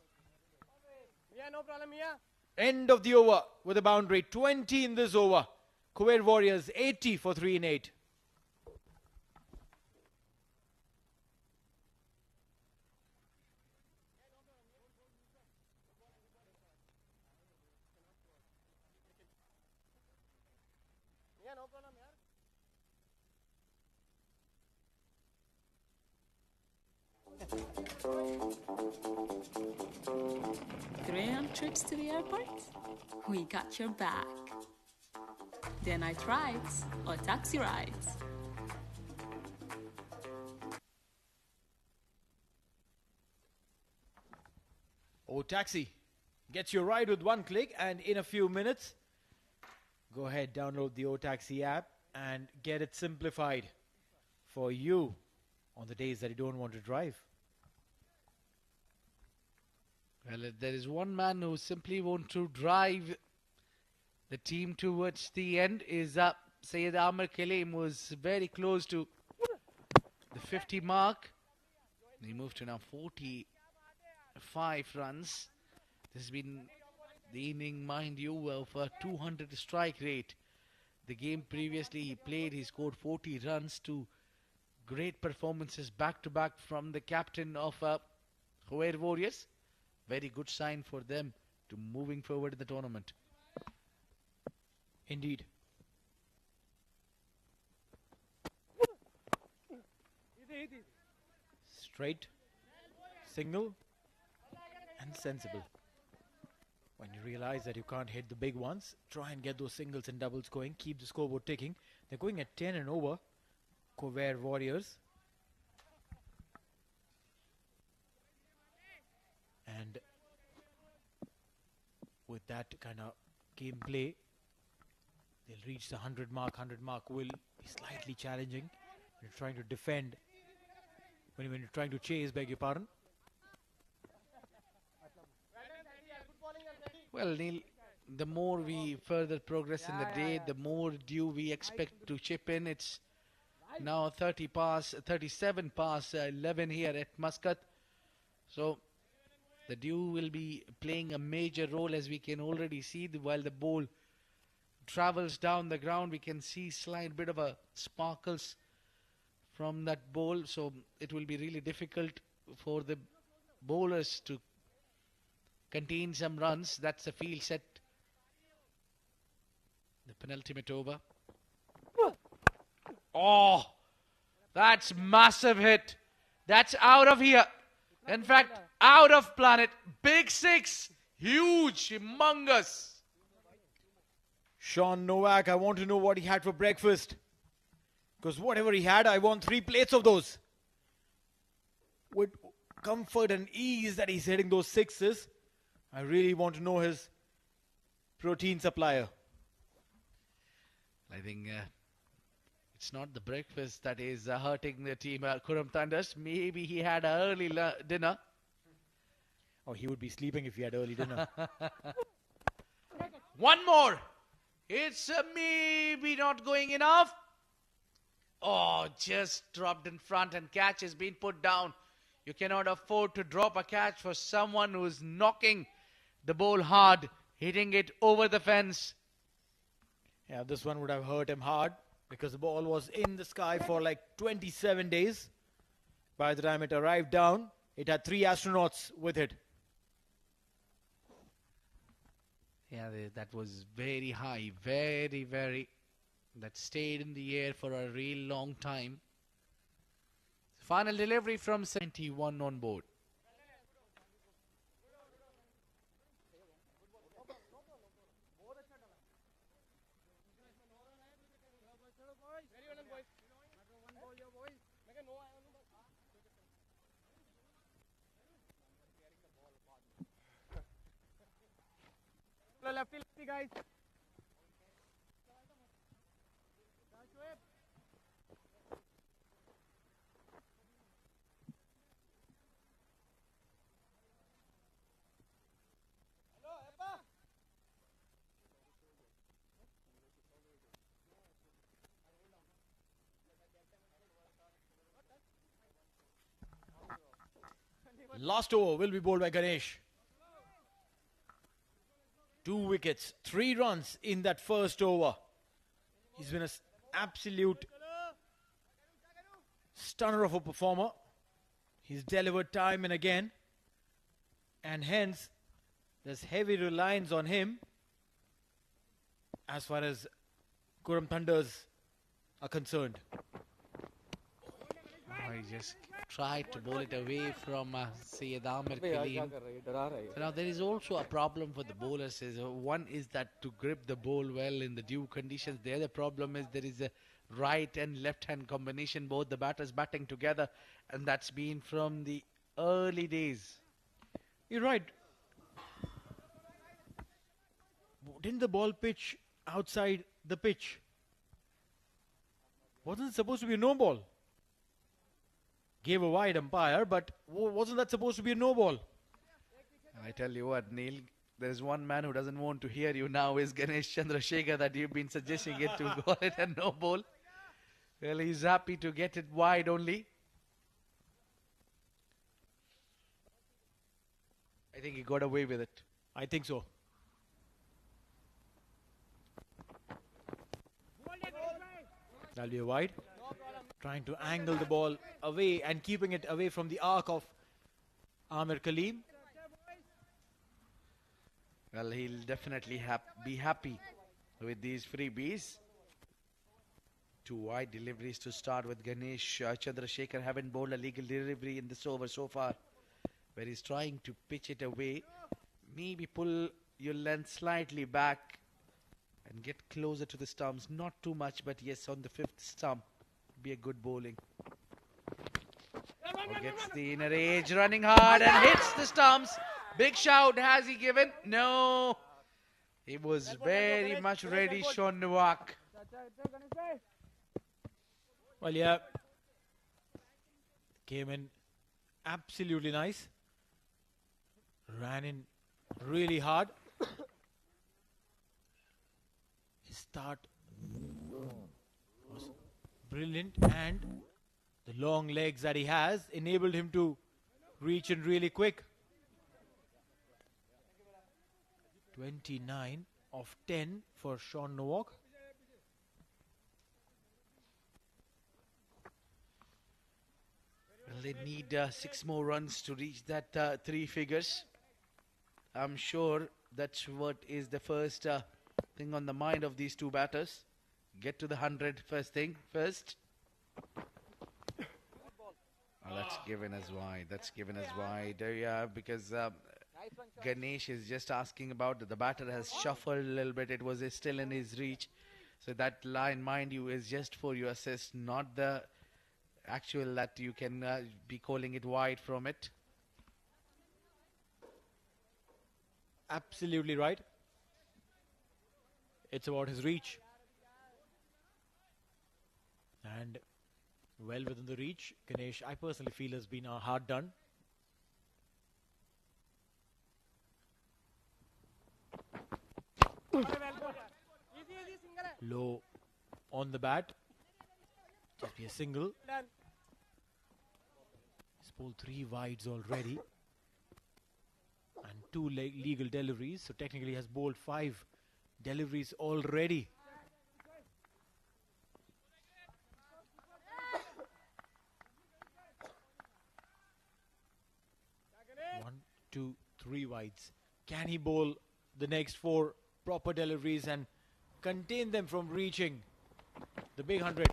No problem, Mia. End of the over with a boundary. 20 in this over. Khuwair Warriors 80 for 3 in 8. No problem, yaar. Graham trips to the airport? We got your back. Day night rides or taxi rides? Oh, Taxi gets your ride with one click, and in a few minutes, go ahead, download the Taxi app and get it simplified for you on the days that you don't want to drive. Well, if there is one man who simply wants to drive the team towards the end is Sayyid Amar Khalim, who was very close to the 50 mark. He moved to now 45 runs. This has been the inning, mind you, of a 200 strike rate. The game previously he played, he scored 40 runs. To great performances back-to-back from the captain of Khuwair Warriors. Very good sign for them to moving forward in the tournament. Indeed. Straight, single, and sensible. When you realize that you can't hit the big ones, try and get those singles and doubles going. Keep the scoreboard ticking. They're going at 10 and over. Khuwair Warriors. And with that kind of gameplay, they'll reach the 100 mark. 100 mark will be slightly challenging. When you're trying to defend, when you're trying to chase, beg your pardon. Well, Neil, the more we further progress in the day, the more dew we expect to chip in. It's now 37 past 11 here at Muscat. So the dew will be playing a major role, as we can already see. While the ball travels down the ground, we can see slight bit of a sparkles from that ball. So it will be really difficult for the bowlers to contain some runs. That's the field set. The penultimate over. Oh, that's massive hit. That's out of here. In fact, out of planet. Big six. Huge, humongous. Sean Novak, I want to know what he had for breakfast. Because whatever he had, I want 3 plates of those. With comfort and ease that he's hitting those sixes, I really want to know his protein supplier. I think it's not the breakfast that is hurting the team. Qurum Thunders, maybe he had an early dinner. Oh, he would be sleeping if he had early dinner. One more. It's maybe not going enough. Oh, just dropped in front and catch has been put down. You cannot afford to drop a catch for someone who's knocking the ball hard, hitting it over the fence. Yeah, this one would have hurt him hard because the ball was in the sky for like 27 days. By the time it arrived down, it had 3 astronauts with it. Yeah, that was very high, very, very. That stayed in the air for a real long time. Final delivery from 71 on board. Lefty, guys. Last over will be bowled by Ganesh. 2 wickets, 3 runs in that first over. He's been an absolute stunner of a performer. He's delivered time and again. And hence, there's heavy reliance on him as far as Qurum Thunders are concerned. I just tried to bowl it away from Syed Amir Kaleem. So now there is also a problem for the bowlers. One is that to grip the ball well in the dew conditions. The other problem is there is a right and left hand combination, both the batters batting together, and that's been from the early days. You're right. Didn't the ball pitch outside the pitch? Wasn't it supposed to be a no ball? Gave a wide umpire, but wasn't that supposed to be a no ball? I tell you what, Neil, there's one man who doesn't want to hear you now is Ganesh Chandrasekhar, that you've been suggesting it to call it a no ball. Well, he's happy to get it wide only. I think he got away with it. I think so. That'll be a wide. Trying to angle the ball away and keeping it away from the arc of Amir Kaleem. Well, he'll definitely be happy with these freebies. 2 wide deliveries to start with Ganesh Chandrasekhar. Haven't bowled a legal delivery in this over so far, where he's trying to pitch it away. Maybe pull your length slightly back and get closer to the stumps. Not too much, but yes, on the 5th stump. Be a good bowling. Gets the inner edge, running hard and hits the stumps. Big shout has he given? No. He was very much ready, Sean Novak. Well, yeah. Came in absolutely nice. Ran in really hard. His start was brilliant, and the long legs that he has enabled him to reach in really quick. 29 of 10 for Sean Novak. Well, they need 6 more runs to reach that 3 figures. I'm sure that's what is the first thing on the mind of these two batters. Get to the 100 first thing first. Oh, that's given as wide. That's given as wide. Yeah, because Ganesh is just asking about the batter has shuffled a little bit. It was still in his reach. So that line, mind you, is just for your assist, not the actual that you can be calling it wide from it. Absolutely right. It's about his reach. And well within the reach. Ganesh, I personally feel, has been hard done. Low on the bat. Just be a single. He's bowled 3 wides already. And 2 legal deliveries. So technically has bowled 5 deliveries already. 1, 2, 3 wides. Can he bowl the next 4 proper deliveries and contain them from reaching the big 100?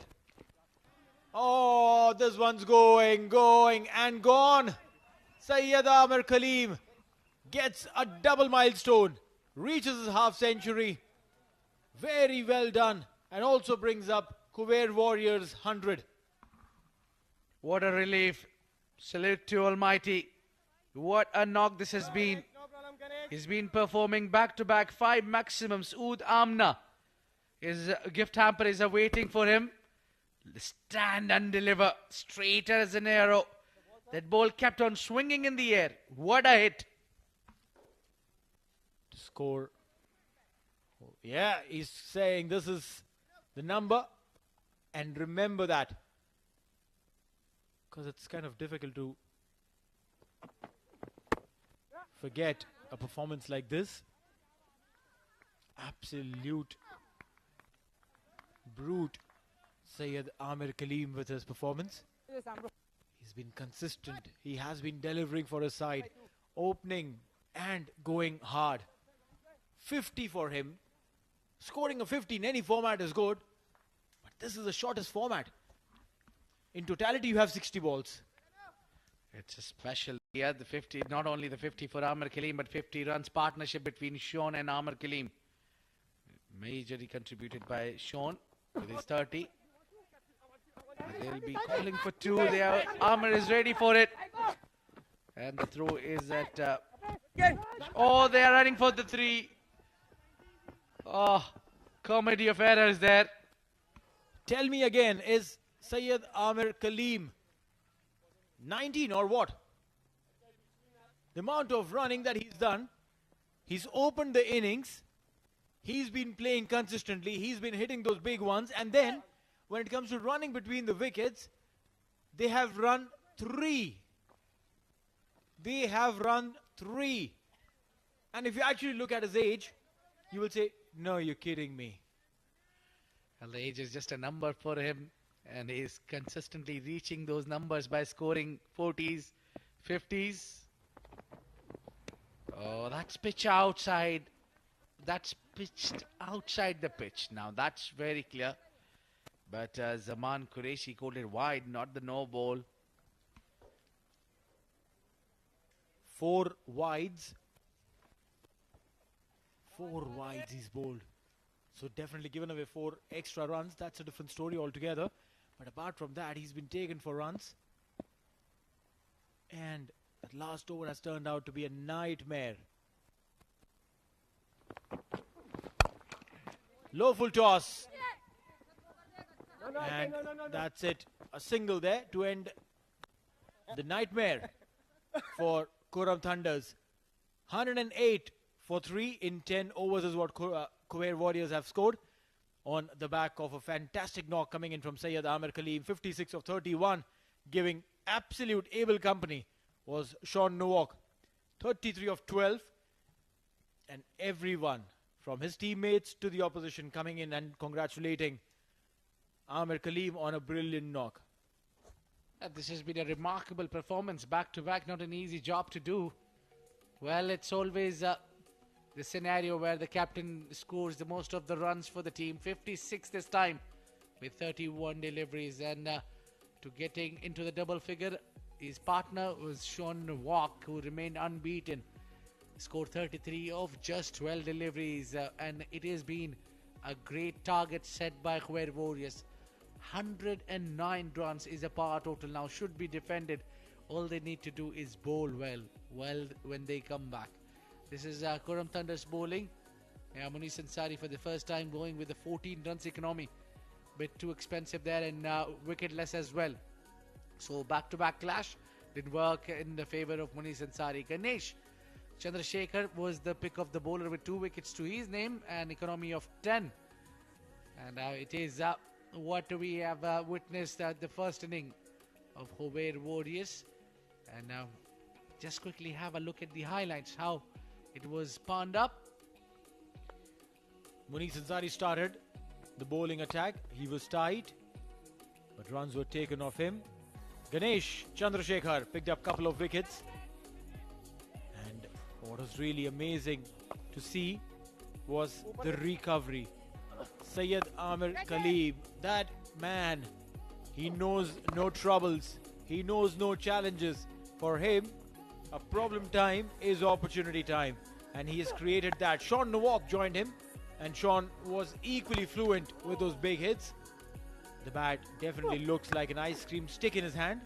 Oh, this one's going and gone. Syed Amir Kaleem gets a double milestone, reaches his half century. Very well done, and also brings up Khuwair Warriors 100. What a relief. Salute to Almighty. What a knock this has been. He's been performing back-to-back 5 maximums. Oud Amna. His gift hamper is awaiting for him. Stand and deliver. Straight as an arrow. That ball kept on swinging in the air. What a hit. To score. Yeah, he's saying this is the number. And remember that. Because it's kind of difficult to forget a performance like this. Absolute brute, Syed Amir Kaleem, with his performance. He's been consistent. He has been delivering for his side, opening and going hard. 50 for him. Scoring a 50 in any format is good, but this is the shortest format. In totality, you have 60 balls. It's a special. Yeah, the 50, not only the 50 for Amir Kaleem, but 50 runs partnership between Sean and Amir Kaleem. Majorly contributed by Sean with his 30. And they'll be calling for 2 there. Amir is ready for it. And the throw is at... oh, they are running for the 3. Oh, comedy of errors there. Tell me again, is Syed Amir Kaleem 19 or what? The amount of running that he's done, he's opened the innings, he's been playing consistently, he's been hitting those big ones, and then when it comes to running between the wickets, they have run 3. They have run 3. And if you actually look at his age, you will say, no, you're kidding me. Well, the age is just a number for him, and he's consistently reaching those numbers by scoring 40s, 50s. Oh, that's pitch outside. That's pitched outside the pitch. Now, that's very clear. But Zaman Qureshi called it wide, not the no ball. 4 wides. 4 wides he's bowled. So definitely given away 4 extra runs. That's a different story altogether. But apart from that, he's been taken for runs. And that last over has turned out to be a nightmare. Low full toss. And that's it. A single there to end the nightmare for Qurum Thunders. 108 for 3 in 10 overs is what Khuwair Warriors have scored on the back of a fantastic knock coming in from Syed Amir Kaleem. 56 of 31, giving absolute able company was Sean Nowak. 33 of 12, and everyone from his teammates to the opposition coming in and congratulating Amir Kaleem on a brilliant knock. This has been a remarkable performance, back to back, not an easy job to do. Well, it's always the scenario where the captain scores the most of the runs for the team. 56 this time with 31 deliveries, and to getting into the double figure, his partner was Sean Nowak, who remained unbeaten. Scored 33 of just 12 deliveries, and it has been a great target set by Khuwair Warriors. 109 runs is a power total now, should be defended. All they need to do is bowl well when they come back. This is Qurum Thunder's bowling. Muniz Ansari for the first time going with a 14 runs economy. Bit too expensive there, and wicketless as well. So back-to-back clash did work in the favour of Muniz Ansari. Ganesh Chandrasekhar was the pick of the bowler with 2 wickets to his name, an economy of 10. And it is what we have witnessed at the first inning of Khuwair Warriors. And now just quickly have a look at the highlights, how it was panned up. Muniz Ansari started the bowling attack. He was tight, but runs were taken off him. Ganesh Chandrasekhar picked up a couple of wickets. And what was really amazing to see was the recovery. Syed Amir Kaleem, that man, he knows no troubles. He knows no challenges. For him, a problem time is opportunity time, and he has created that. Sean Nowak joined him, and Sean was equally fluent with those big hits. The bat definitely looks like an ice cream stick in his hand,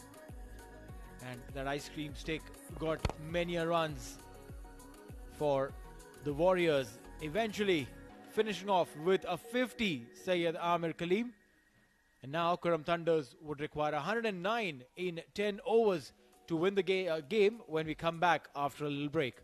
and that ice cream stick got many runs for the Warriors, eventually finishing off with a 50, Syed Amir Kaleem. And now Qurum Thunders would require 109 in 10 overs to win the game when we come back after a little break.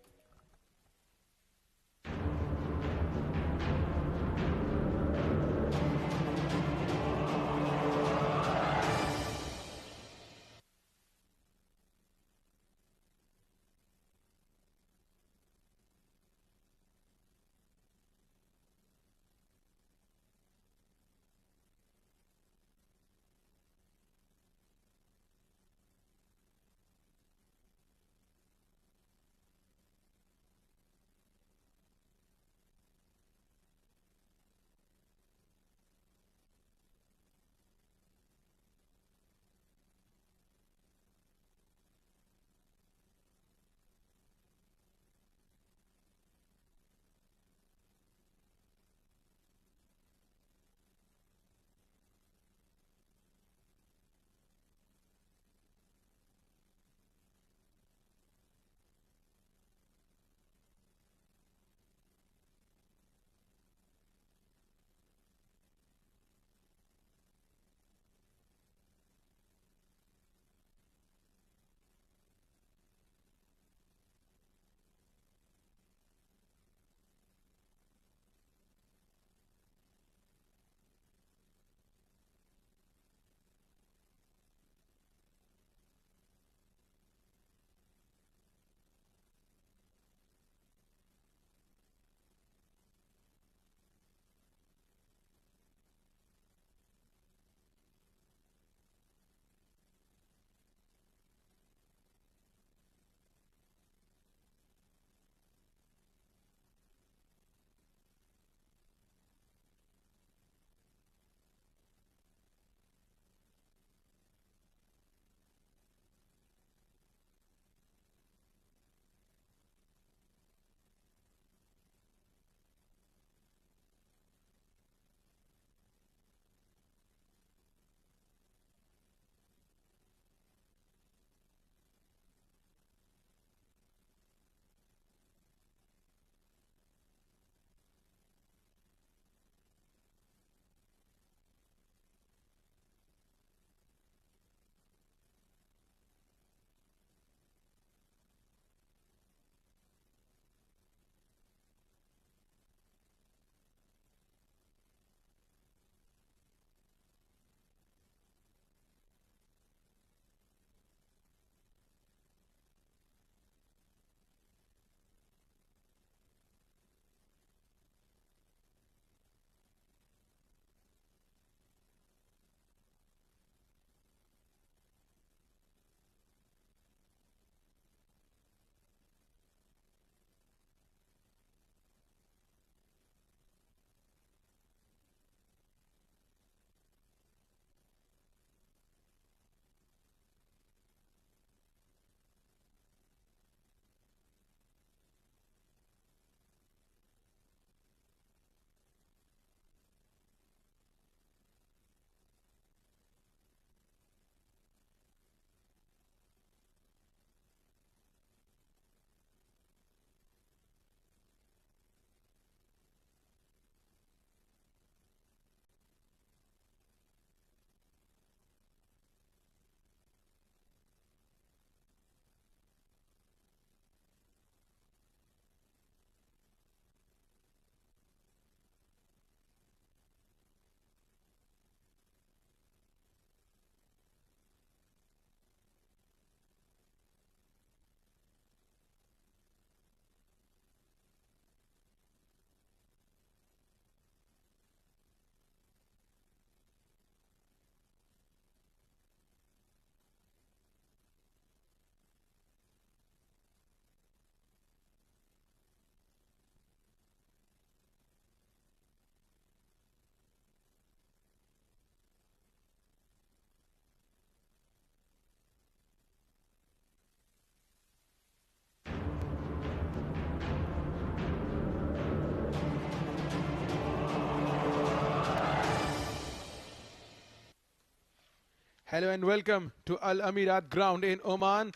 Hello and welcome to Al Amirat ground in Oman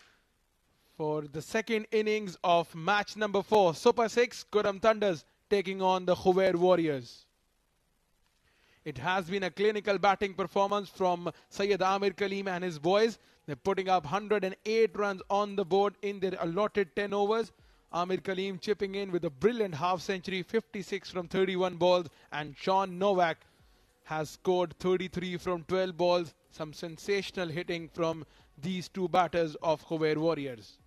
for the second innings of match number 4. Super 6, Qurum Thunders taking on the Khuwair Warriors. It has been a clinical batting performance from Syed Amir Kaleem and his boys. They're putting up 108 runs on the board in their allotted 10 overs. Amir Kaleem chipping in with a brilliant half century, 56 from 31 balls, and Sean Novak has scored 33 from 12 balls. Some sensational hitting from these two batters of Khuwair Warriors.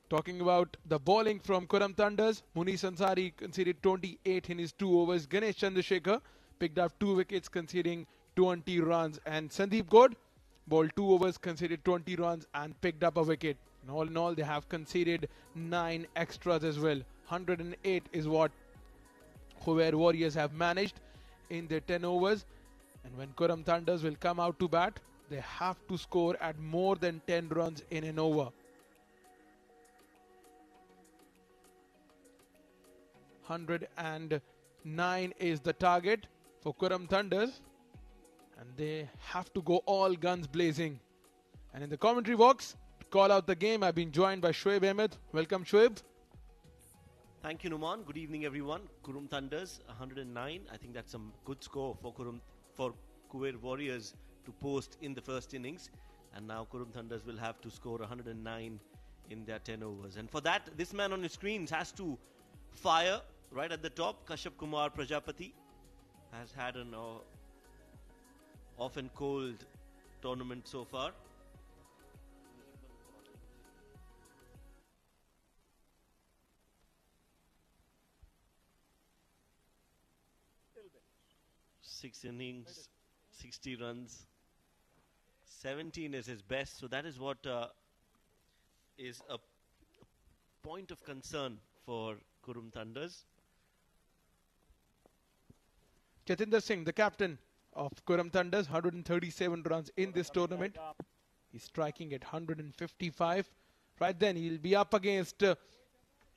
Talking about the bowling from Qurum Thunders, Munis Ansari conceded 28 in his 2 overs. Ganesh Chandrasekhar picked up 2 wickets, conceding 20 runs. And Sandeep Gaud bowled 2 overs, conceded 20 runs and picked up a wicket. And all in all, they have conceded 9 extras as well. 108 is what Khuwair Warriors have managed in their 10 overs. And when Qurum Thunders will come out to bat, they have to score at more than 10 runs in an over. 109 is the target for Qurum Thunders, and they have to go all guns blazing. And in the commentary box, to call out the game, I've been joined by Shoaib Ahmed. Welcome, Shoaib. Thank you, Numan. Good evening, everyone. Qurum Thunders, 109. I think that's some good score for Khuwair Warriors to post in the first innings. And now Qurum Thunders will have to score 109 in their 10 overs. And for that, this man on your screens has to fire right at the top. Kashyap Kumar Prajapati has had an often cold tournament so far. Six innings, 60 runs, 17 is his best. So that is what is a point of concern for Qurum Thunders. Jatinder Singh, the captain of Qurum Thunders, 137 runs in this tournament. He's striking at 155. Right then, he'll be up against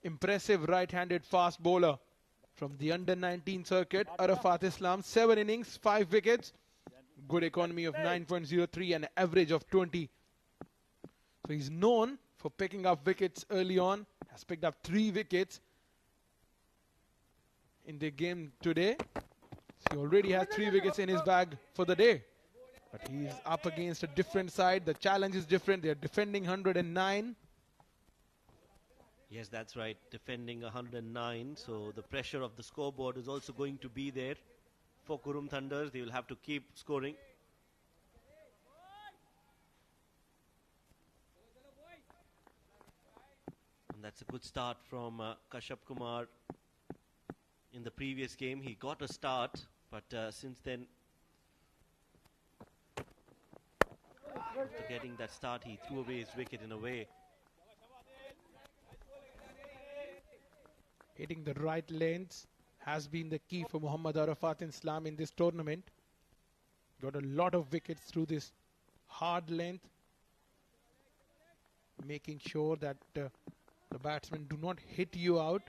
impressive right-handed fast bowler from the under-19 circuit, Arafat Islam. 7 innings, 5 wickets, good economy of 9.03 and an average of 20. So he's known for picking up wickets early on. Has picked up 3 wickets in the game today. So he already has 3 wickets in his bag for the day. But he's up against a different side. The challenge is different. They're defending 109. Yes, that's right. Defending 109. So the pressure of the scoreboard is also going to be there for Qurum Thunders. They will have to keep scoring. And that's a good start from Kashyap Kumar. In the previous game, he got a start, but since then, after getting that start, he threw away his wicket in a way. Hitting the right lanes has been the key for Muhammad Arafat Islam in this tournament. Got a lot of wickets through this hard length, making sure that the batsmen do not hit you out.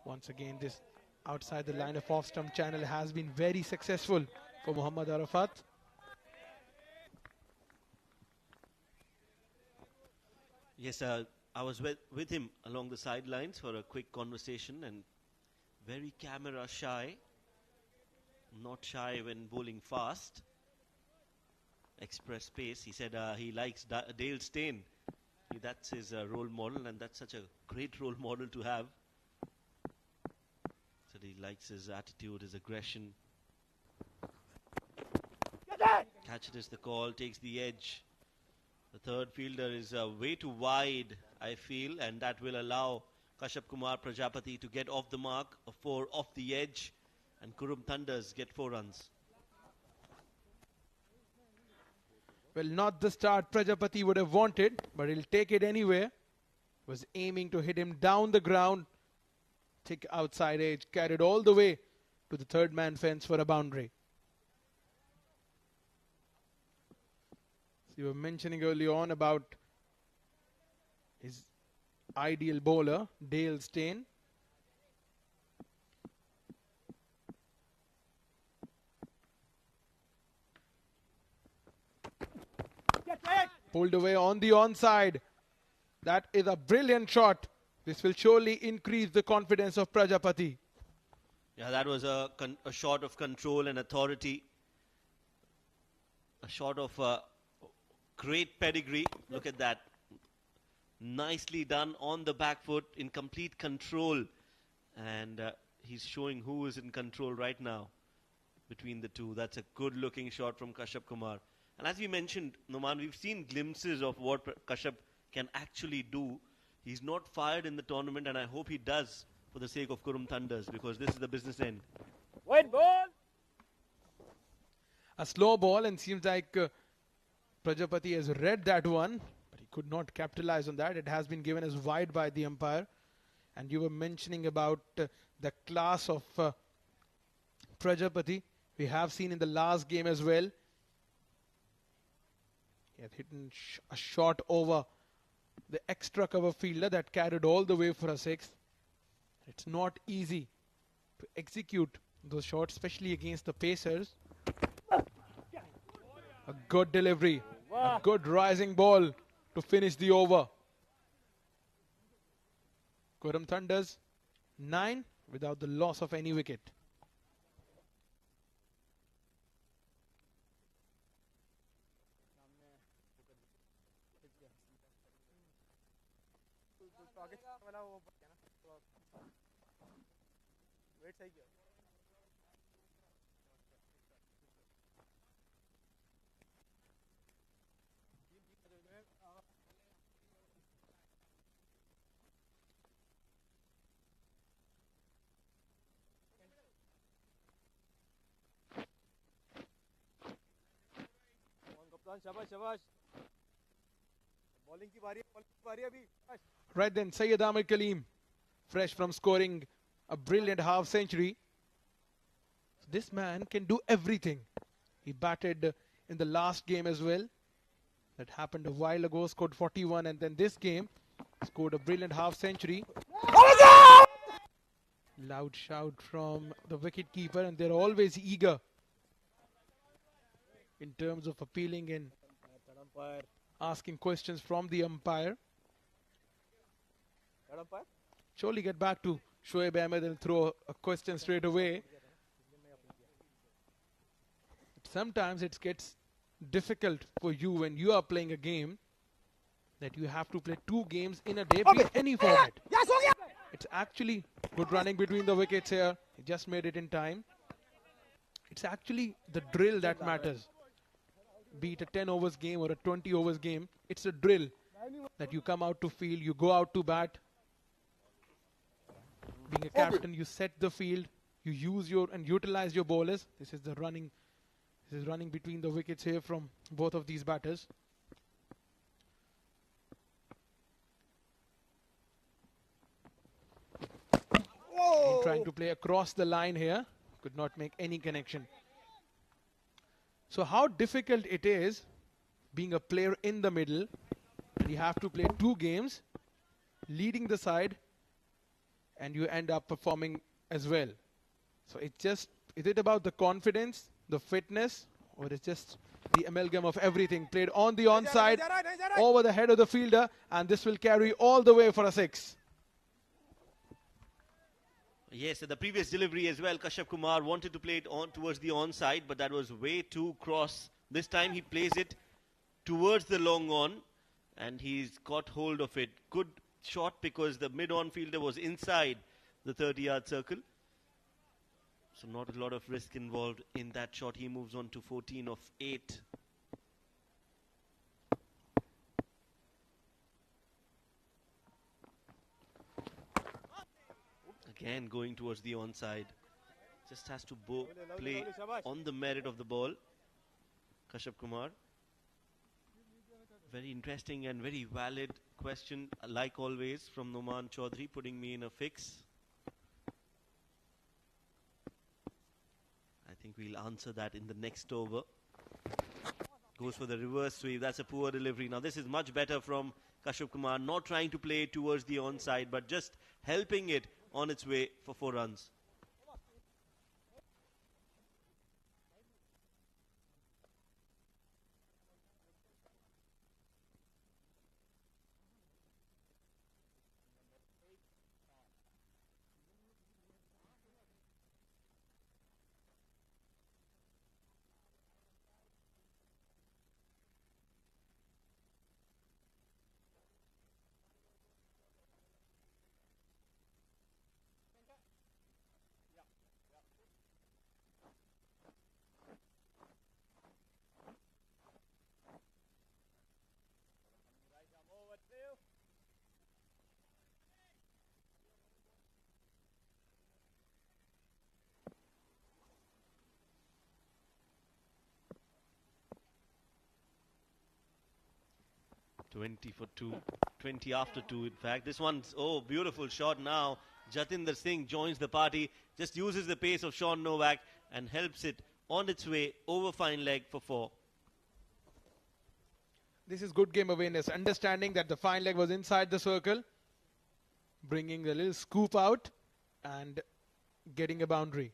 Once again, this outside the line of off-stump channel has been very successful for Muhammad Arafat. Yes, I was with him along the sidelines for a quick conversation, and very camera shy. Not shy when bowling fast. Express pace. He said he likes Dale Steyn. That's his role model, and that's such a great role model to have. So he likes his attitude, his aggression. Catches is the call, takes the edge. The third fielder is way too wide, I feel, and that will allow Kashyap Kumar Prajapati to get off the mark, a 4 off the edge, and Qurum Thunders get 4 runs. Well, not the start Prajapati would have wanted, but he'll take it anyway. Was aiming to hit him down the ground. Thick outside edge, carried all the way to the third man fence for a boundary. You were mentioning early on about his ideal bowler, Dale Steyn. Pulled away on the onside. That is a brilliant shot. This will surely increase the confidence of Prajapati. Yeah, that was a shot of control and authority. A shot of great pedigree. Look at that. Nicely done on the back foot in complete control. And he's showing who is in control right now between the two. That's a good looking shot from Kashyap Kumar. And as we mentioned, Noman, we've seen glimpses of what Kashyap can actually do. He's not fired in the tournament, and I hope he does for the sake of Qurum Thunders, because this is the business end. Wide ball. A slow ball, and seems like Prajapati has read that one, but he could not capitalize on that. It has been given as wide by the umpire. And you were mentioning about the class of Prajapati. We have seen in the last game as well. He had hit a shot over the extra cover fielder that carried all the way for a 6. It's not easy to execute those shots, especially against the Pacers. A good delivery, a good rising ball to finish the over. Qurum Thunders 9 without the loss of any wicket. शाबाश शाबाश bowling की बारी अभी Right then, Syed Amir Kaleem, fresh from scoring a brilliant half century. This man can do everything. He batted in the last game as well. That happened a while ago, scored 41, and then this game scored a brilliant half century. Loud shout from the wicket keeper, and they're always eager in terms of appealing and asking questions from the umpire. Surely get back to Shoaib Ahmed and throw a question straight away. Sometimes it gets difficult for you when you are playing a game that you have to play 2 games in a day, be any format. It's actually good running between the wickets here. He just made it in time. It's actually the drill that matters. Be it a 10 overs game or a 20 overs game, it's a drill that you come out to field, you go out to bat. Being a captain, you set the field, you use your and utilize your bowlers. This is the running. This is running between the wickets here from both of these batters. Trying to play across the line here, could not make any connection. So how difficult it is being a player in the middle. You have to play 2 games, leading the side, and you end up performing as well. So it's just, is it about the confidence, the fitness, or it's just the amalgam of everything? Played on the onside, over the head of the fielder, and this will carry all the way for a 6. Yes, at the previous delivery as well, Kashyap Kumar wanted to play it on towards the onside, but that was way too cross. This time he plays it towards the long on, and he's got hold of it. Good shot because the mid-on fielder was inside the 30-yard circle. So not a lot of risk involved in that shot. He moves on to 14 of 8. Again going towards the onside. Just has to play on the merit of the ball. Kashyap Kumar. Very interesting and very valid question, like always, from Noman Chaudhary, putting me in a fix. I think we'll answer that in the next over. Goes for the reverse sweep. That's a poor delivery. Now this is much better from Kashyap Kumar. Not trying to play towards the onside, but just helping it on its way for 4 runs. (20 for 2), 20 after 2 in fact. This one's, oh, beautiful shot now. Jatinder Singh joins the party, just uses the pace of Sean Novak and helps it on its way over fine leg for 4. This is good game awareness, understanding that the fine leg was inside the circle, bringing a little scoop out and getting a boundary.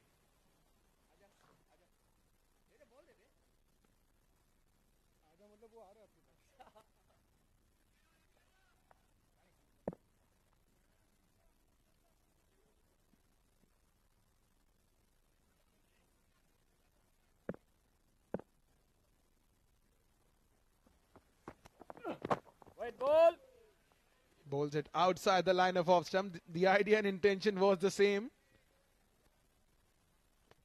Ball. Bowls it outside the line of off stump. The idea and intention was the same.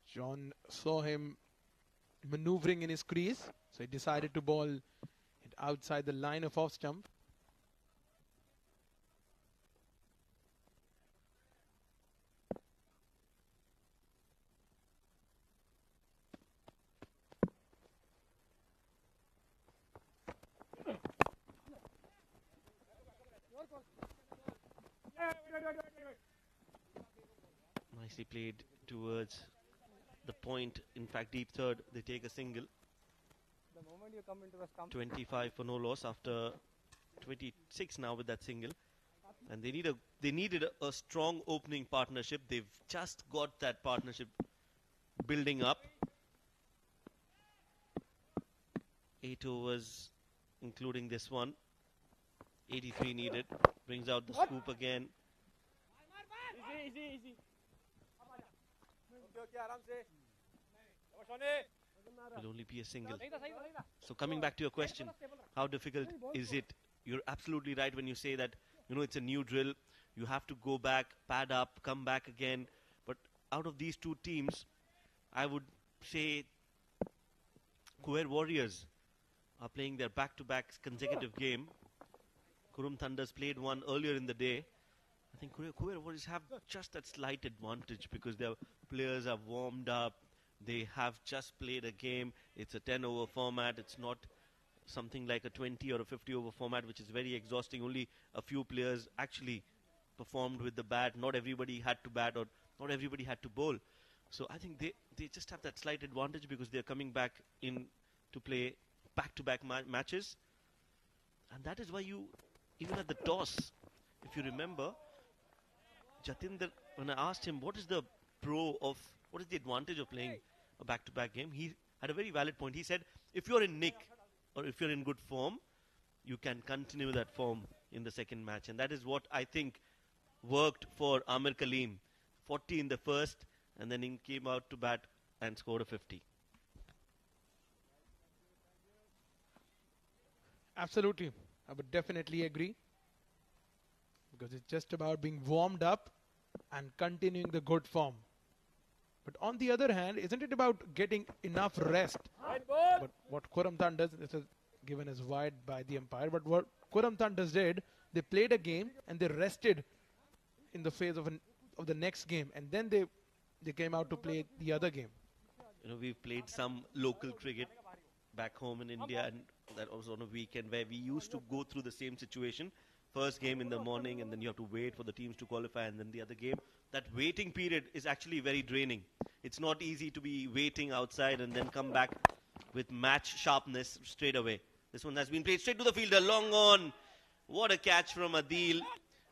John saw him maneuvering in his crease, so he decided to bowl it outside the line of off stump. Nicely played towards the point. In fact, deep third, they take a single. The moment you come into the stump. 25 for no loss after 26 now with that single. And they needed a strong opening partnership. They've just got that partnership building up. 8 overs, including this one. 83 needed. Brings out the scoop again. Easy. Will only be a single. So coming back to your question, how difficult is it? You're absolutely right when you say that, you know, it's a new drill. You have to go back, pad up, come back again. But out of these two teams, I would say Khuwair Warriors are playing their back-to-back consecutive game. Qurum Thunders played one earlier in the day. I think Khuwair Warriors have just that slight advantage because their players are warmed up. They have just played a game. It's a 10-over format. It's not something like a 20 or a 50-over format, which is very exhausting. Only a few players actually performed with the bat. Not everybody had to bat or not everybody had to bowl. So I think they just have that slight advantage because they're coming back in to play back-to-back matches. And that is why you, even at the toss, if you remember, Jatinder, when I asked him what is the advantage of playing a back-to-back game, he had a very valid point. He said, if you're in nick or if you're in good form, you can continue that form in the second match. And that is what I think worked for Amir Kaleem. 40 in the first, and then he came out to bat and scored a 50. Absolutely. I would definitely agree. Because it's just about being warmed up and continuing the good form. But on the other hand, isn't it about getting enough rest? But what Qurum Thunders, this is given as wide by the umpire, but what Qurum Thunders did, they played a game and they rested in the phase of the next game, and then they came out to play the other game. You know, we've played some local cricket back home in India, and that was on a weekend where we used to go through the same situation. First game in the morning, and then you have to wait for the teams to qualify, and then the other game. That waiting period is actually very draining. It's not easy to be waiting outside and then come back with match sharpness straight away. This one has been played straight to the fielder, long on. What a catch from Adil.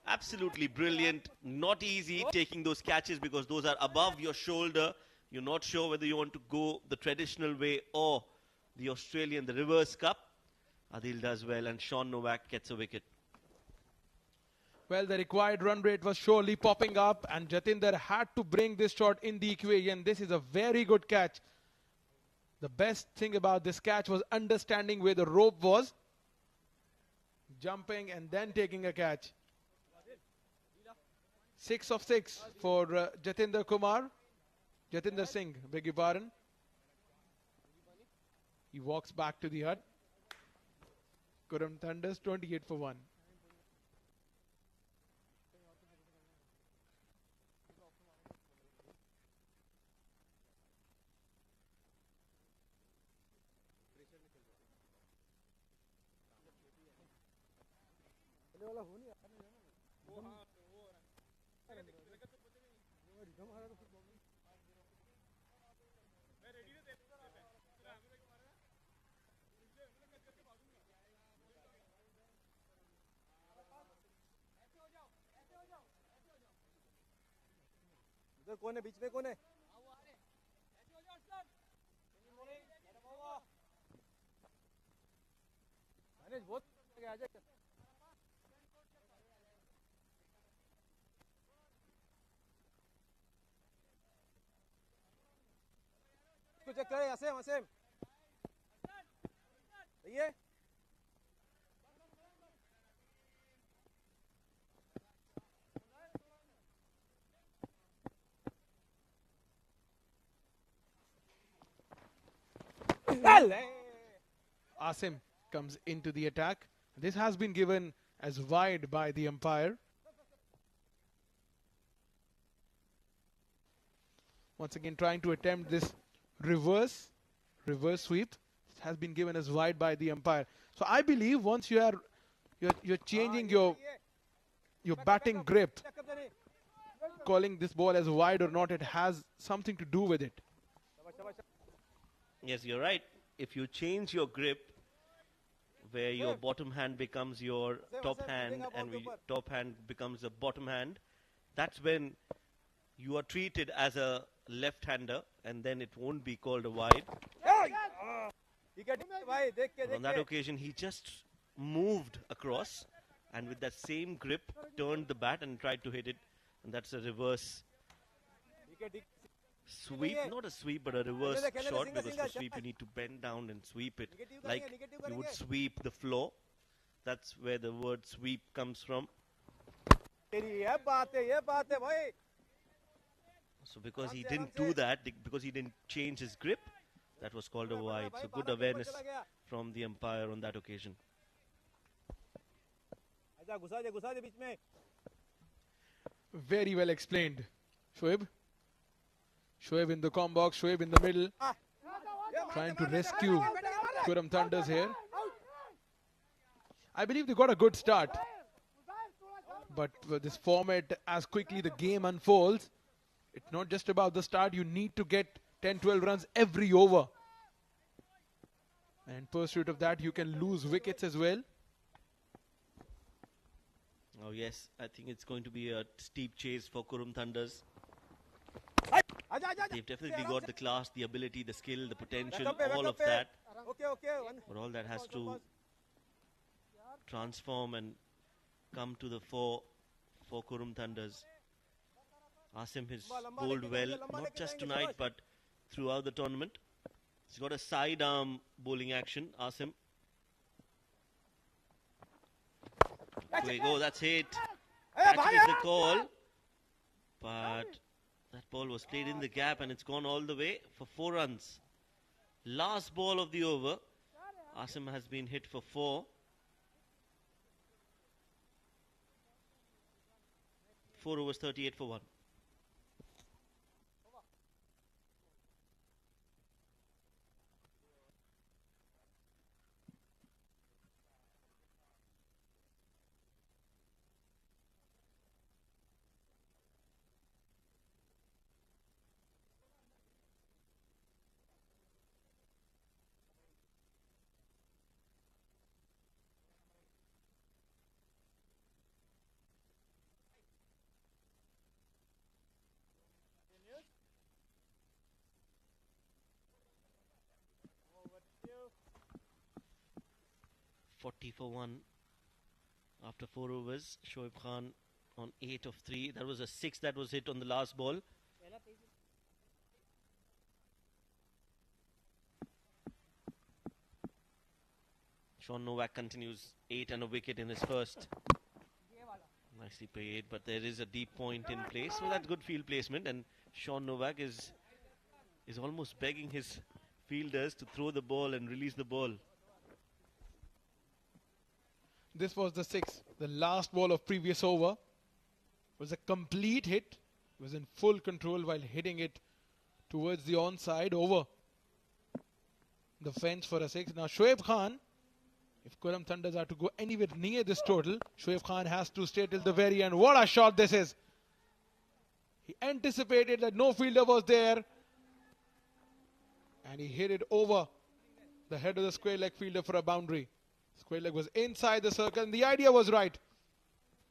Absolutely brilliant. Not easy taking those catches because those are above your shoulder. You're not sure whether you want to go the traditional way or the Australian, the reverse cup. Adil does well and Sean Novak gets a wicket. Well, the required run rate was surely popping up and Jatinder had to bring this shot in the equation. This is a very good catch. The best thing about this catch was understanding where the rope was, jumping and then taking a catch. 6 of 6 for Jatinder Singh, beg your pardon. He walks back to the hut. Qurum Thunders 28 for 1. उधर कौन है बीच में कौन है manage बहुत आ जाए इसको check करे असेम असेम सही है Asim comes into the attack. This has been given as wide by the umpire. Once again trying to attempt this reverse sweep. It has been given as wide by the umpire. So I believe once you're changing your batting grip, calling this ball as wide or not, it has something to do with it. Yes, you're right. If you change your grip, where your bottom hand becomes your top hand and top hand becomes the bottom hand, that's when you are treated as a left-hander and then it won't be called a wide. But on that occasion, he just moved across and with that same grip, turned the bat and tried to hit it. And that's a reverse sweep, not a sweep but a reverse shot, because for sweep you need to bend down and sweep it like you would sweep the floor. That's where the word sweep comes from. So because he didn't do that, because he didn't change his grip, that was called a wide. So good awareness from the umpire on that occasion. Very well explained, Shoaib. Shoaib in the com box, Shoaib in the middle, trying to rescue Qurum Thunders here. I believe they got a good start, but with this format, as quickly the game unfolds, it's not just about the start. You need to get 10-12 runs every over, and in pursuit of that, you can lose wickets as well. Oh yes, I think it's going to be a steep chase for Qurum Thunders. They've definitely got the class, the ability, the skill, the potential, all of that. But all that has to transform and come to the fore for Qurum Thunders. Asim has bowled well, not just tonight but throughout the tournament. He's got a side arm bowling action, Asim. There you go, that's it. Actually, it's a call, but that ball was played in the gap and it's gone all the way for 4 runs. Last ball of the over. Asim has been hit for 4. 4 overs, 38 for 1. 40 for 1 after 4 overs. Shoaib Khan on 8 of 3. That was a 6 that was hit on the last ball. Sean Novak continues 8 and a wicket in his first. Nicely played, but there is a deep point in place, so that's good field placement. And Sean Novak is almost begging his fielders to throw the ball and release the ball. This was the 6. The last ball of previous over was a complete hit. He was in full control while hitting it towards the onside over the fence for a 6. Now Shoaib Khan, if Qurum Thunders are to go anywhere near this total, Shoaib Khan has to stay till the very end. What a shot this is! He anticipated that no fielder was there, and he hit it over the head of the square leg fielder for a boundary. Square leg was inside the circle, and the idea was right.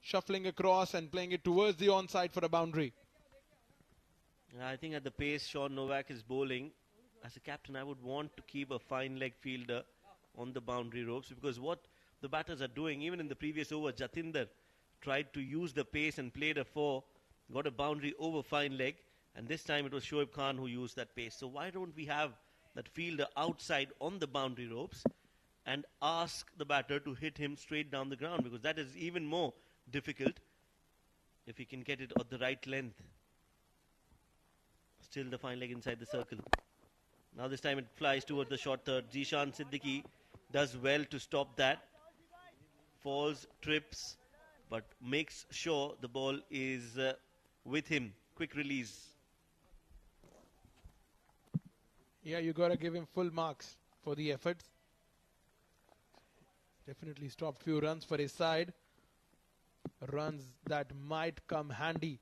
Shuffling across and playing it towards the onside for a boundary. I think at the pace Sean Novak is bowling, as a captain I would want to keep a fine leg fielder on the boundary ropes, because what the batters are doing, even in the previous over, Jatinder tried to use the pace and played a 4, got a boundary over fine leg, and this time it was Shoaib Khan who used that pace. So why don't we have that fielder outside on the boundary ropes and ask the batter to hit him straight down the ground, because that is even more difficult if he can get it at the right length. Still the fine leg inside the circle. Now this time it flies towards the short third. Zishan Siddiqui does well to stop that. Falls, trips, but makes sure the ball is with him. Quick release. Yeah, you got to give him full marks for the efforts. Definitely stopped few runs for his side. Runs that might come handy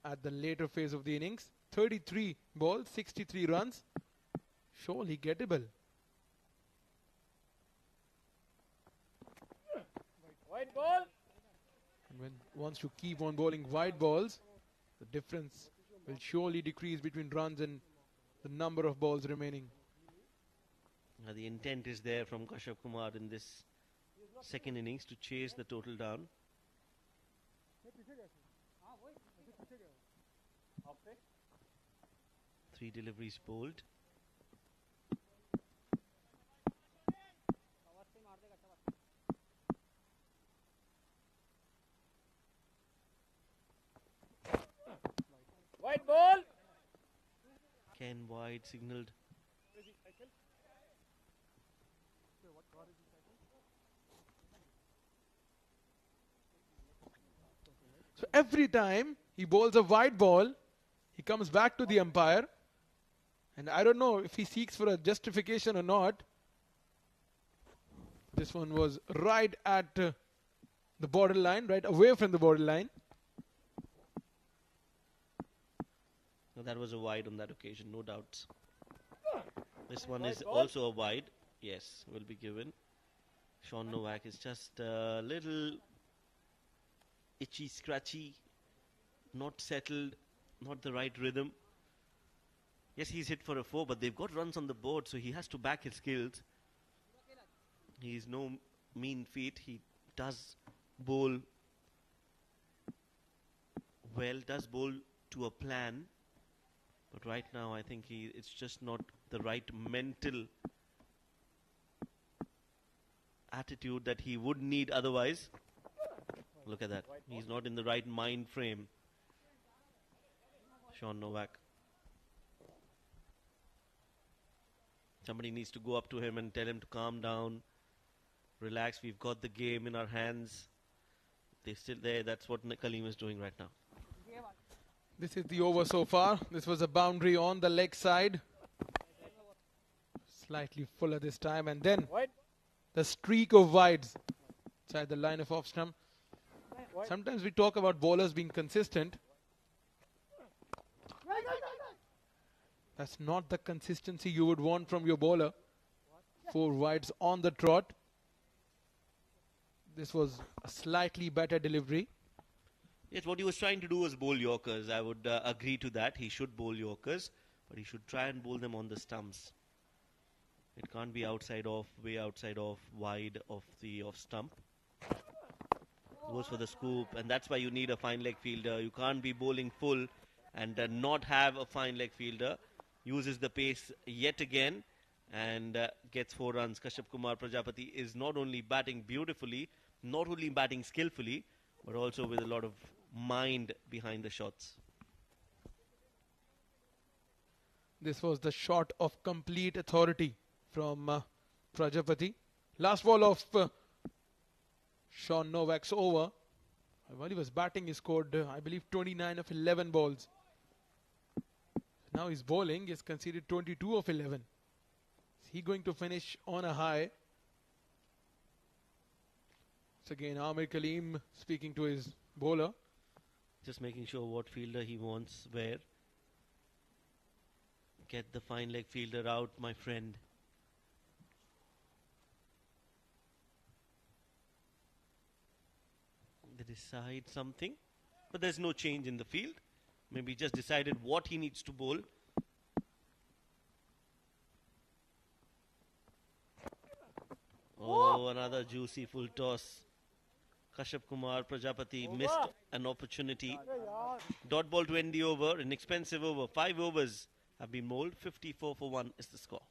at the later phase of the innings. 33 balls, 63 runs. Surely gettable. White ball. And when once you keep on bowling wide balls, the difference will surely decrease between runs and the number of balls remaining. The intent is there from Kashyap Kumar in this second innings to chase the total down. Three deliveries bowled. White ball. Ken wide signalled. So every time he bowls a wide ball, he comes back to the umpire. And I don't know if he seeks for a justification or not. This one was right at the borderline, right away from the borderline. No, that was a wide on that occasion, no doubts. This one is also a wide. Yes, will be given. Sean Novak is just a little itchy, scratchy, not settled, not the right rhythm. Yes, he's hit for a 4, but they've got runs on the board, so he has to back his skills. He's no mean feat. He does bowl well, does bowl to a plan. But right now, I think it's just not the right mental attitude that he would need otherwise. Look at that. He's not in the right mind frame. Sean Novak. Somebody needs to go up to him and tell him to calm down, relax. We've got the game in our hands. They're still there. That's what Kaleem is doing right now. This is the over so far. This was a boundary on the leg side. Slightly fuller this time. And then the streak of wides inside the line of off stump. Sometimes we talk about bowlers being consistent. That's not the consistency you would want from your bowler. 4 wides on the trot. This was a slightly better delivery. Yes, what he was trying to do was bowl Yorkers. I would agree to that. He should bowl Yorkers, but he should try and bowl them on the stumps. It can't be outside off, way outside off, wide of the off stump. Goes for the scoop, and that's why you need a fine leg fielder. You can't be bowling full and not have a fine leg fielder. Uses the pace yet again and gets 4 runs. Kashyap Kumar Prajapati is not only batting beautifully, not only batting skillfully, but also with a lot of mind behind the shots. This was the shot of complete authority from Prajapati. Last ball of Sean Novak's over. While he was batting, he scored, I believe, 29 of 11 balls. Now he's bowling. He's conceded 22 of 11. Is he going to finish on a high? It's again Amir Kaleem speaking to his bowler. Just making sure what fielder he wants where. Get the fine leg fielder out, my friend. They decide something, but there's no change in the field. Maybe just decided what he needs to bowl. Oh, another juicy full toss. Kashyap Kumar Prajapati missed an opportunity. Dot ball to end the over, an expensive over. 5 overs have been bowled. 54 for 1 is the score.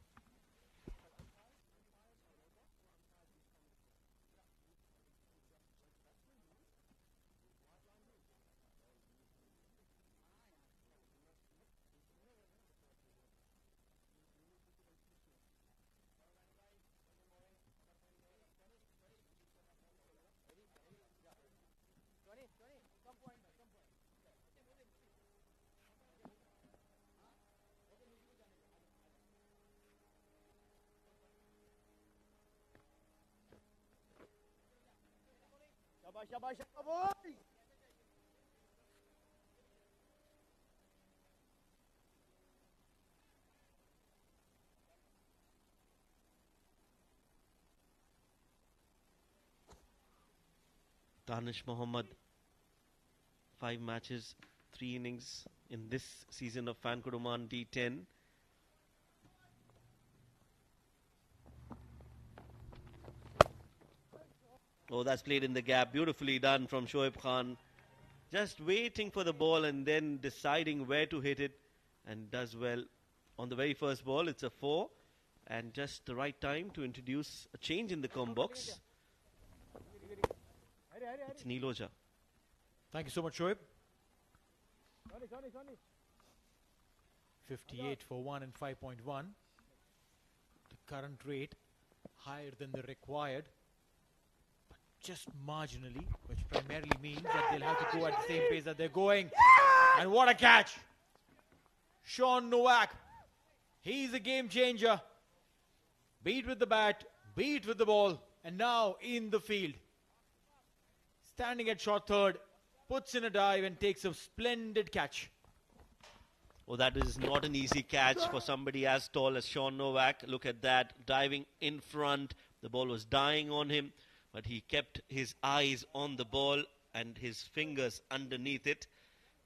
Shabash, shabash, boy! Danish Mohammed, 5 matches, 3 innings in this season of Qurum D10. Oh, that's played in the gap. Beautifully done from Shoaib Khan. Just waiting for the ball and then deciding where to hit it, and does well on the very first ball. It's a 4 and just the right time to introduce a change in the com box. It's Niloja. Thank you so much, Shoaib. 58 for 1 and 5.1. The current rate higher than the required, but just marginally, which primarily means that they'll have to go at the same pace that they're going. And what a catch! Sean Novak, he's a game changer. Beat with the bat, beat with the ball, and now in the field. Standing at short third, puts in a dive and takes a splendid catch. Oh, that is not an easy catch for somebody as tall as Sean Novak. Look at that, diving in front. The ball was dying on him, but he kept his eyes on the ball and his fingers underneath it.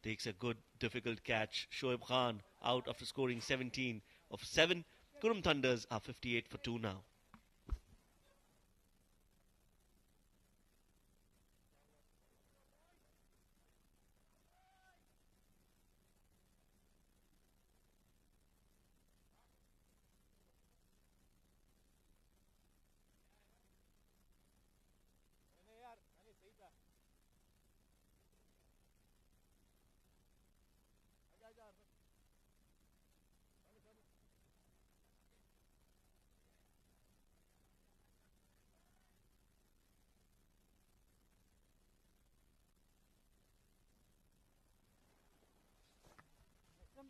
Takes a good, difficult catch. Shoaib Khan out after scoring 17 of 7. Qurum Thunders are 58 for 2 now.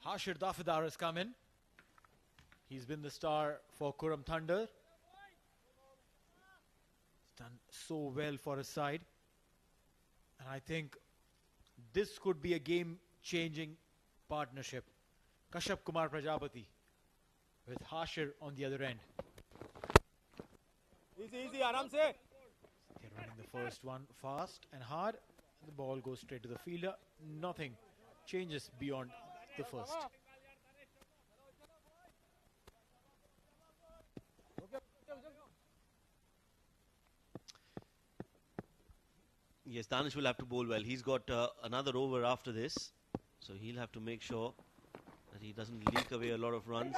Hashir Dafidar has come in. He's been the star for Qurum Thunder. He's done so well for his side. And I think this could be a game-changing partnership. Kashyap Kumar Prajapati with Hashir on the other end. Easy, aram se. They're running the first one fast and hard. The ball goes straight to the fielder. Nothing changes beyond the first. Yes, Danish will have to bowl well. He's got another over after this, so he'll have to make sure that he doesn't leak away a lot of runs.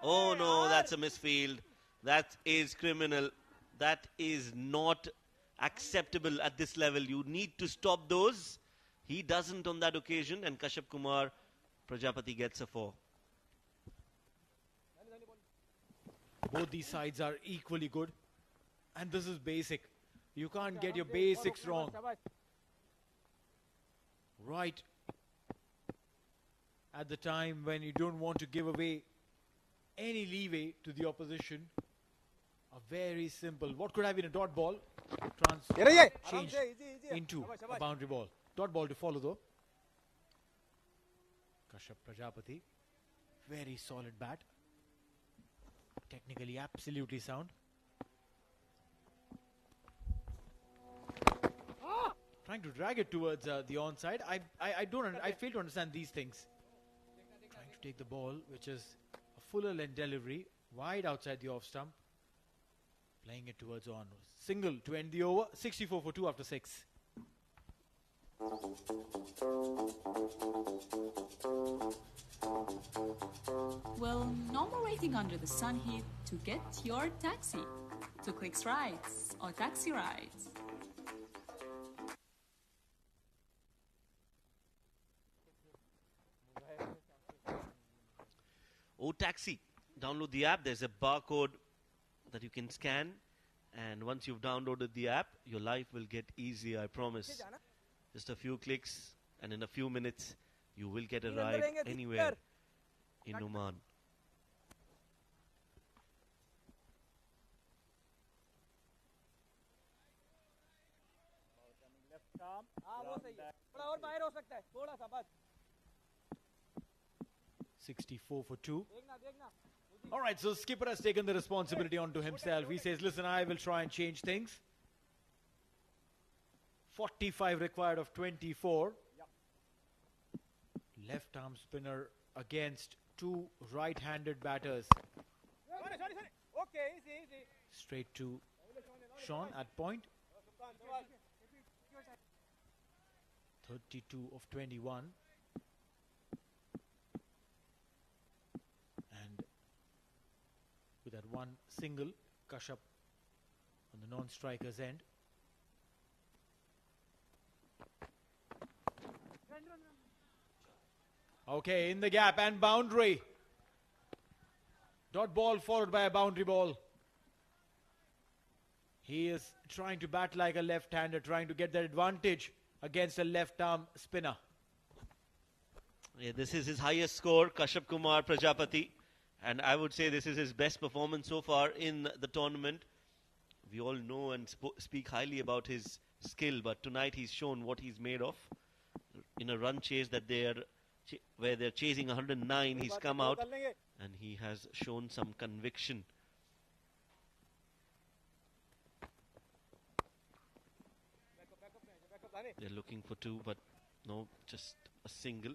Oh no, that's a misfield. That is criminal. That is not acceptable at this level. You need to stop those. He doesn't on that occasion, and Kashyap Kumar Prajapati gets a 4. Both these sides are equally good, and this is basic. You can't get your basics wrong. Right at the time when you don't want to give away any leeway to the opposition. A very simple, what could have been a dot ball, changed into a boundary ball. Dot ball to follow though. Kashyap Prajapati, very solid bat. Technically absolutely sound. Trying to drag it towards the onside. I fail to understand these things. Trying to take the ball, which is a fuller length delivery, wide outside the off stump. Playing it towards on. Single to end the over. 64 for 2 after 6. Well, no more waiting under the sun heat to get your taxi to Clicks Rides or Taxi Rides. Oh, Taxi. Download the app. There's a barcode that you can scan, and once you've downloaded the app, your life will get easier, I promise. Just a few clicks, and in a few minutes, you will get a ride anywhere in Oman. वो सही है थोड़ा और बाहर हो सकता है थोड़ा सा बस 64 for 2. All right, so skipper has taken the responsibility onto himself. He says, listen, I will try and change things. 45 required of 24. Left arm spinner against two right-handed batters. Okay, easy. Straight to Sean at point. 32 of 21. And with that one single, Kashyap on the non-striker's end. Okay, in the gap and boundary. Dot ball followed by a boundary ball. He is trying to bat like a left-hander, trying to get that advantage against a left-arm spinner. Yeah, this is his highest score, Kashyap Kumar Prajapati. And I would say this is his best performance so far in the tournament. We all know and speak highly about his skill, but tonight he's shown what he's made of. In a run chase that where they're chasing 109, he's come out and he has shown some conviction. They're looking for two, but no, just a single.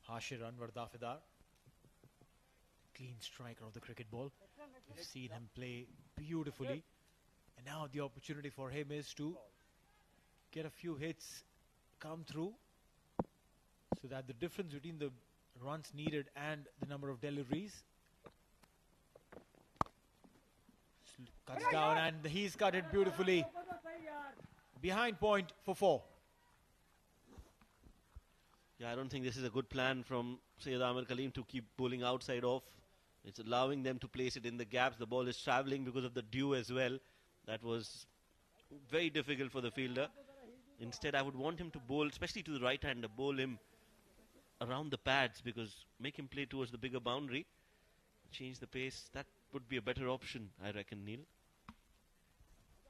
Hashir Anwar Dafidar, clean striker of the cricket ball. We've seen him play beautifully, and now the opportunity for him is to get a few hits come through, so that the difference between the runs needed and the number of deliveries cuts down, and he's cut it beautifully. Behind point for 4. Yeah, I don't think this is a good plan from Syed Amir Kaleem to keep bowling outside off. It's allowing them to place it in the gaps. The ball is travelling because of the dew as well. That was very difficult for the fielder. Instead, I would want him to bowl, especially to the right-hander, bowl him around the pads, because make him play towards the bigger boundary. Change the pace. That would be a better option, I reckon, Neil.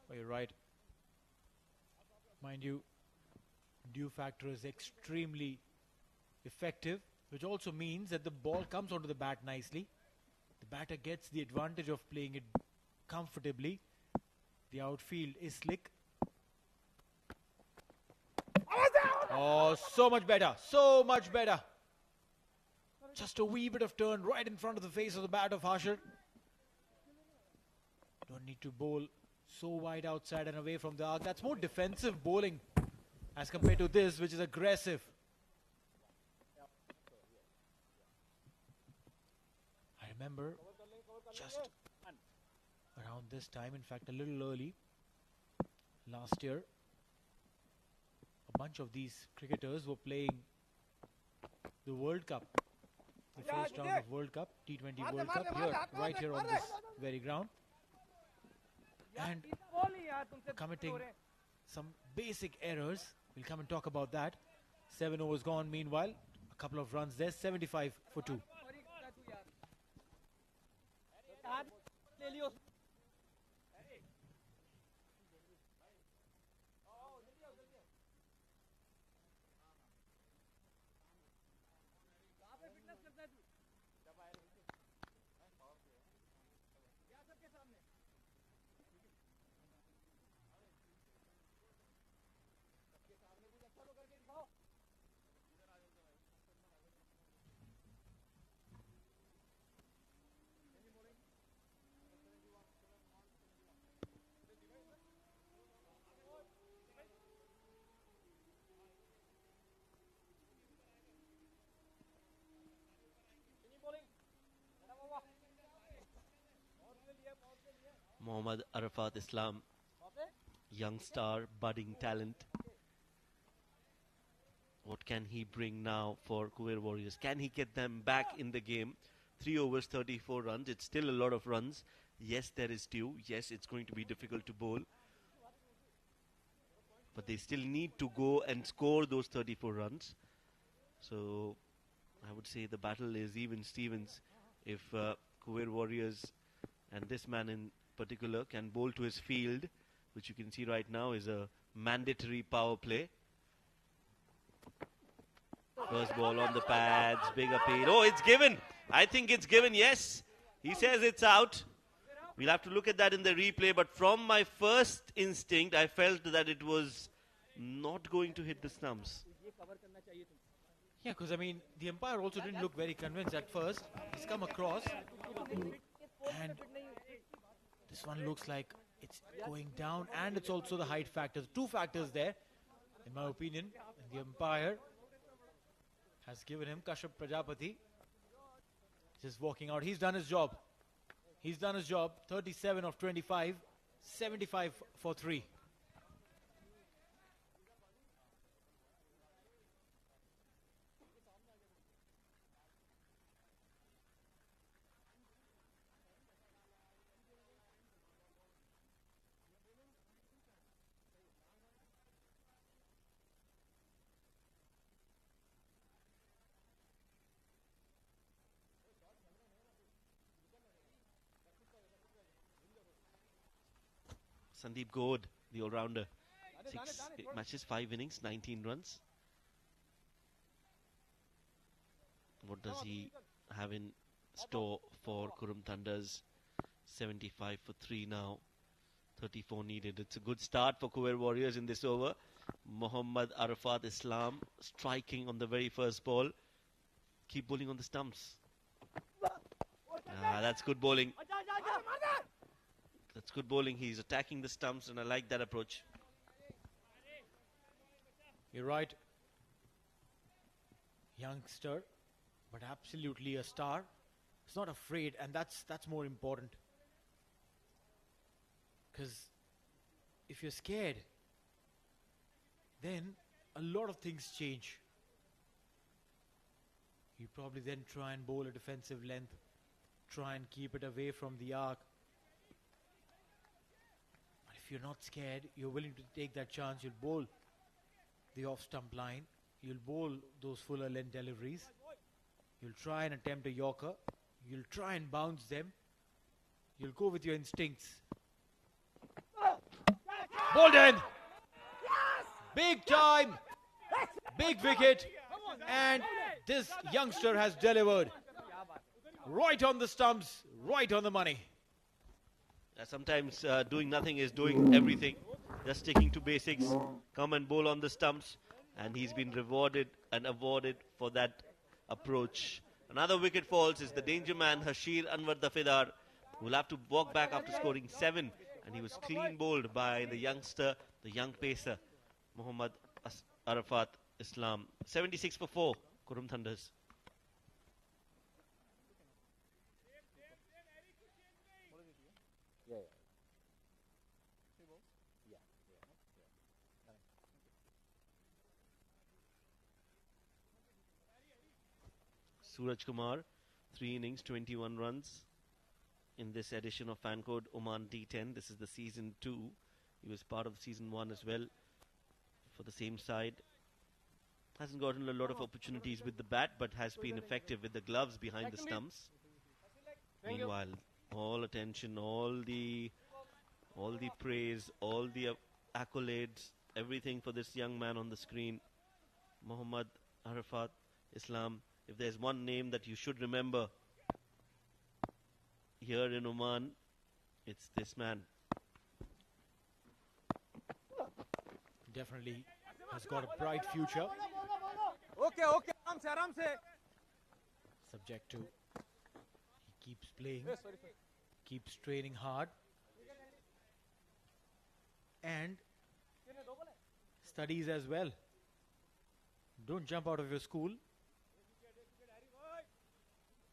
Well, you're right. Mind you, dew factor is extremely effective, which also means that the ball comes onto the bat nicely. The batter gets the advantage of playing it comfortably. The outfield is slick. Oh, so much better. So much better. Just a wee bit of turn right in front of the face of the bat of Hashir. need to bowl so wide outside and away from the arc. That's more defensive bowling as compared to this, which is aggressive. I remember just around this time, in fact a little early, last year, a bunch of these cricketers were playing the World Cup, the first round of World Cup, T20 World Cup, here, right here on this very ground, and committing some basic errors. We'll come and talk about that. 7 overs gone meanwhile, a couple of runs there, 75 for 2. Mohammad Arafat Islam, young star, budding talent. What can he bring now for Khuwair Warriors? Can he get them back in the game? 3 overs, 34 runs. It's still a lot of runs. Yes, there is due. Yes, it's going to be difficult to bowl. But they still need to go and score those 34 runs. So I would say the battle is even Stevens. If Khuwair Warriors and this man in particular can bowl to his field, which you can see right now is a mandatory power play. First ball on the pads, big appeal. Oh, it's given. I think it's given, yes. He says it's out. We'll have to look at that in the replay, but from my first instinct, I felt that it was not going to hit the stumps. Yeah, because I mean, the umpire also didn't look very convinced at first. He's come across, and this one looks like it's going down, and it's also the height factors. 2 factors there, in my opinion. And the umpire has given him Kashyap Prajapati. Just walking out. He's done his job. He's done his job. 37 of 25, 75 for 3. Sandeep Goad, the all-rounder. 6 matches, 5 innings, 19 runs. What does he have in store for Qurum Thunders? 75 for 3 now. 34 needed. It's a good start for Khuwair Warriors in this over. Mohammad Arafat Islam striking on the very first ball. Keep bowling on the stumps. That's good bowling. That's good bowling. He's attacking the stumps, and I like that approach. You're right. Youngster, but absolutely a star. He's not afraid, and that's more important. Because if you're scared, then a lot of things change. You probably then try and bowl a defensive length, try and keep it away from the arc. But if you're not scared, you're willing to take that chance, you'll bowl the off-stump line, you'll bowl those fuller length deliveries, you'll try and attempt a Yorker, you'll try and bounce them, you'll go with your instincts. Bowled in! Big time! Big wicket! And this youngster has delivered. Right on the stumps, right on the money. Sometimes doing nothing is doing everything. Just sticking to basics. Come and bowl on the stumps. And he's been rewarded and awarded for that approach. Another wicket falls is the danger man, Hashir Anwar Dafidar. will have to walk back after scoring 7, and he was clean bowled by the youngster, the young pacer, Muhammad Arafat Islam. 76 for 4, Qurum Thunders. Suraj Kumar, 3 innings, 21 runs in this edition of fan code Oman D10. This is the season 2. He was part of season 1 as well for the same side. Hasn't gotten a lot of opportunities with the bat, but has been effective with the gloves behind the stumps. Meanwhile, all attention, all the praise, all the accolades, everything for this young man on the screen, Muhammad Arafat Islam. If there's one name that you should remember here in Oman, it's this man. Definitely has got a bright future. Okay, aram se. Subject to he keeps playing, keeps training hard, and studies as well. Don't jump out of your school,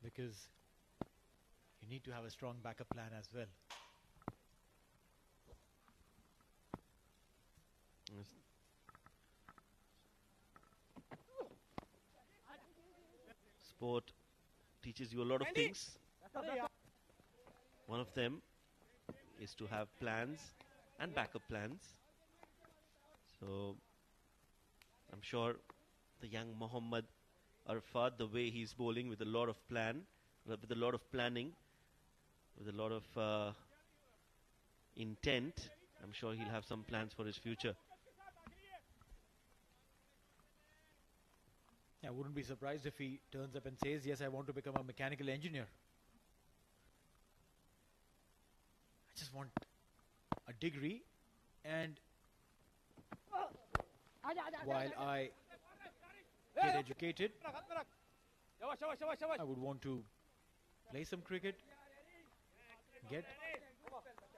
because you need to have a strong backup plan as well. Sport teaches you a lot of things. One of them is to have plans and backup plans. So I'm sure the young Muhammad Arafat, the way he's bowling with a lot of plan, with a lot of planning, with a lot of intent, I'm sure he'll have some plans for his future. I wouldn't be surprised if he turns up and says, yes, I want to become a mechanical engineer. I just want a degree, and while I get educated, I would want to play some cricket, get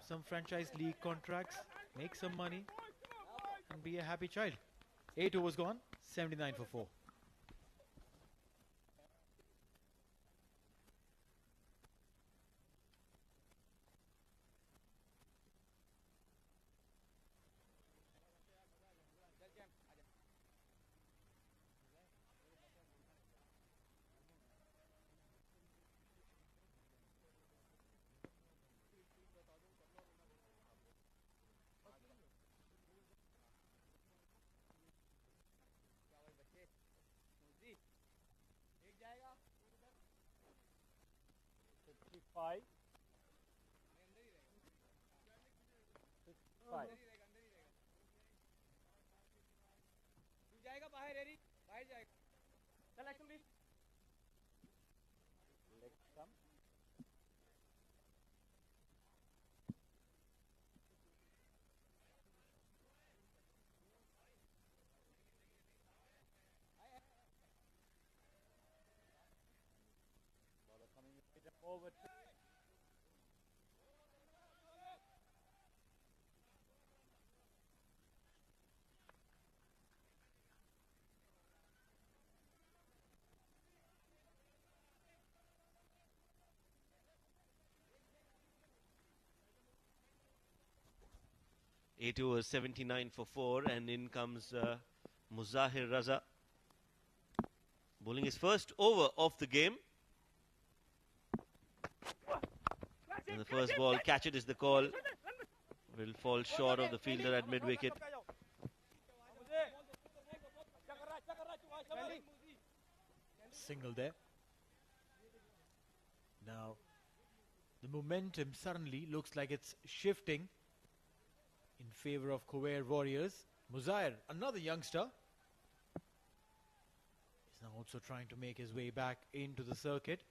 some franchise league contracts, make some money, and be a happy child. 8 overs gone, 79 for 4. Five. जाएगा बाहर एरी बाहर जाएगा चल action please leg come bowler coming with a forward. 8 overs, 79 for 4, and in comes Muzahir Raza, bowling his first over of the game. And the first ball, catch it is the call, will fall short of the fielder at mid-wicket. Single there. Now, the momentum suddenly looks like it's shifting in favor of Khuwair Warriors. Muzahir, another youngster, is now also trying to make his way back into the circuit.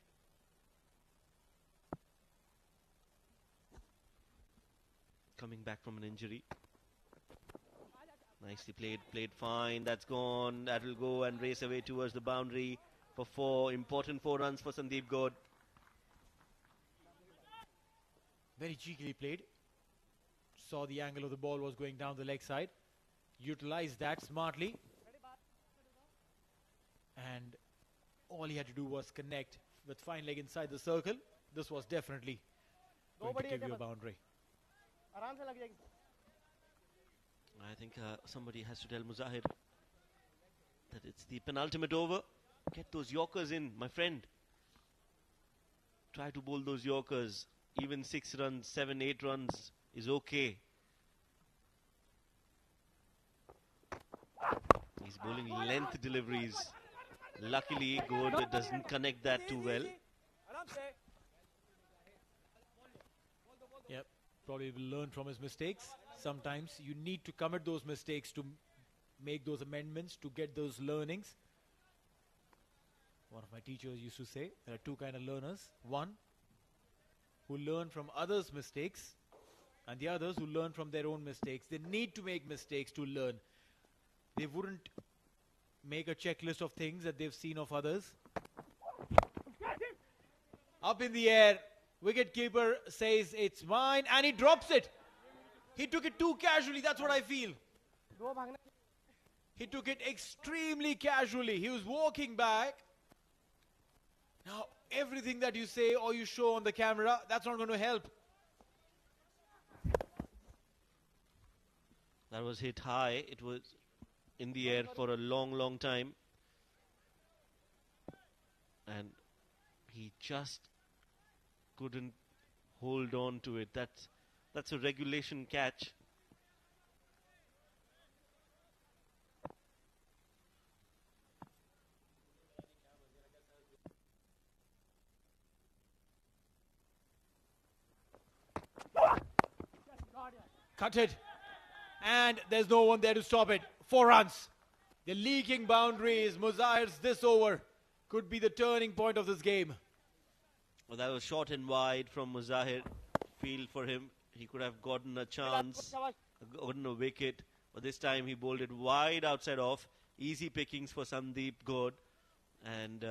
Coming back from an injury. Nicely played fine. That's gone. That will go and race away towards the boundary for 4. Important 4 runs for Sandeep Gaud. Very cheekily played. Saw the angle of the ball was going down the leg side. Utilized that smartly. And all he had to do was connect with fine leg inside the circle. This was definitely going to give you a boundary. I think somebody has to tell Muzahir that it's the penultimate over. Get those Yorkers in, my friend. Try to bowl those Yorkers. Even 6 runs, 7, 8 runs is okay. He's bowling length deliveries. Luckily, Good doesn't connect that too well. Yep, probably will learn from his mistakes. Sometimes you need to commit those mistakes to make those amendments, to get those learnings. One of my teachers used to say, there are two kind of learners. One, who learn from others' mistakes, and the others who learn from their own mistakes. They need to make mistakes to learn. They wouldn't make a checklist of things that they've seen of others. Up in the air, wicketkeeper says it's mine, and he drops it. He took it too casually, that's what I feel. He took it extremely casually. He was walking back. Now, everything that you say or you show on the camera, that's not going to help. That was hit high. It was in the air for a long, long time. And he just couldn't hold on to it. That's a regulation catch. Cut it. And there's no one there to stop it. 4 runs. The leaking boundaries. Muzahir's this over could be the turning point of this game. Well, that was short and wide from Muzahir. Feel for him. He could have gotten a chance, gotten a wicket. But this time he bowled it wide outside off. Easy pickings for Sandeep Gode. And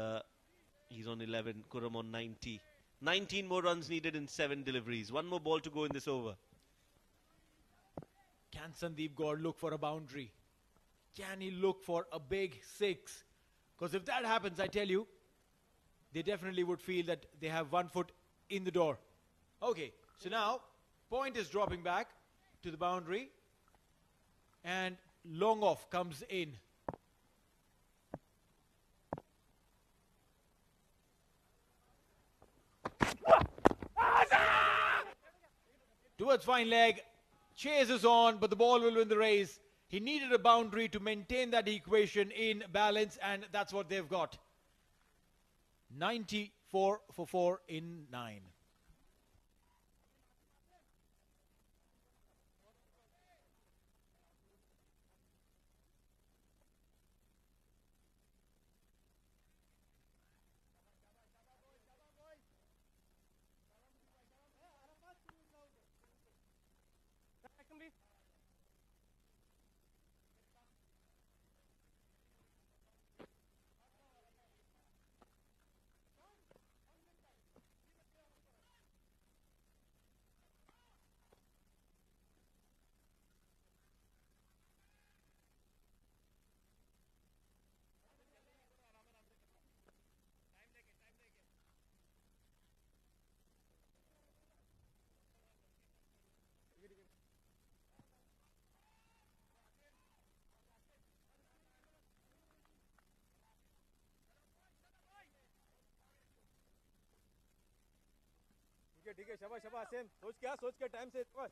he's on 11. Qurum on 90. 19 more runs needed in 7 deliveries. 1 more ball to go in this over. Can Sandeep Gode look for a boundary? Can he look for a big 6? Because if that happens, I tell you, they definitely would feel that they have 1 foot in the door. Okay, so now, point is dropping back to the boundary. And long off comes in. Towards fine leg. Chases on, but the ball will win the race. He needed a boundary to maintain that equation in balance, and that's what they've got. 94 for 4 in 9. ठीक है शाबाश शाबाश same सोच के time से 3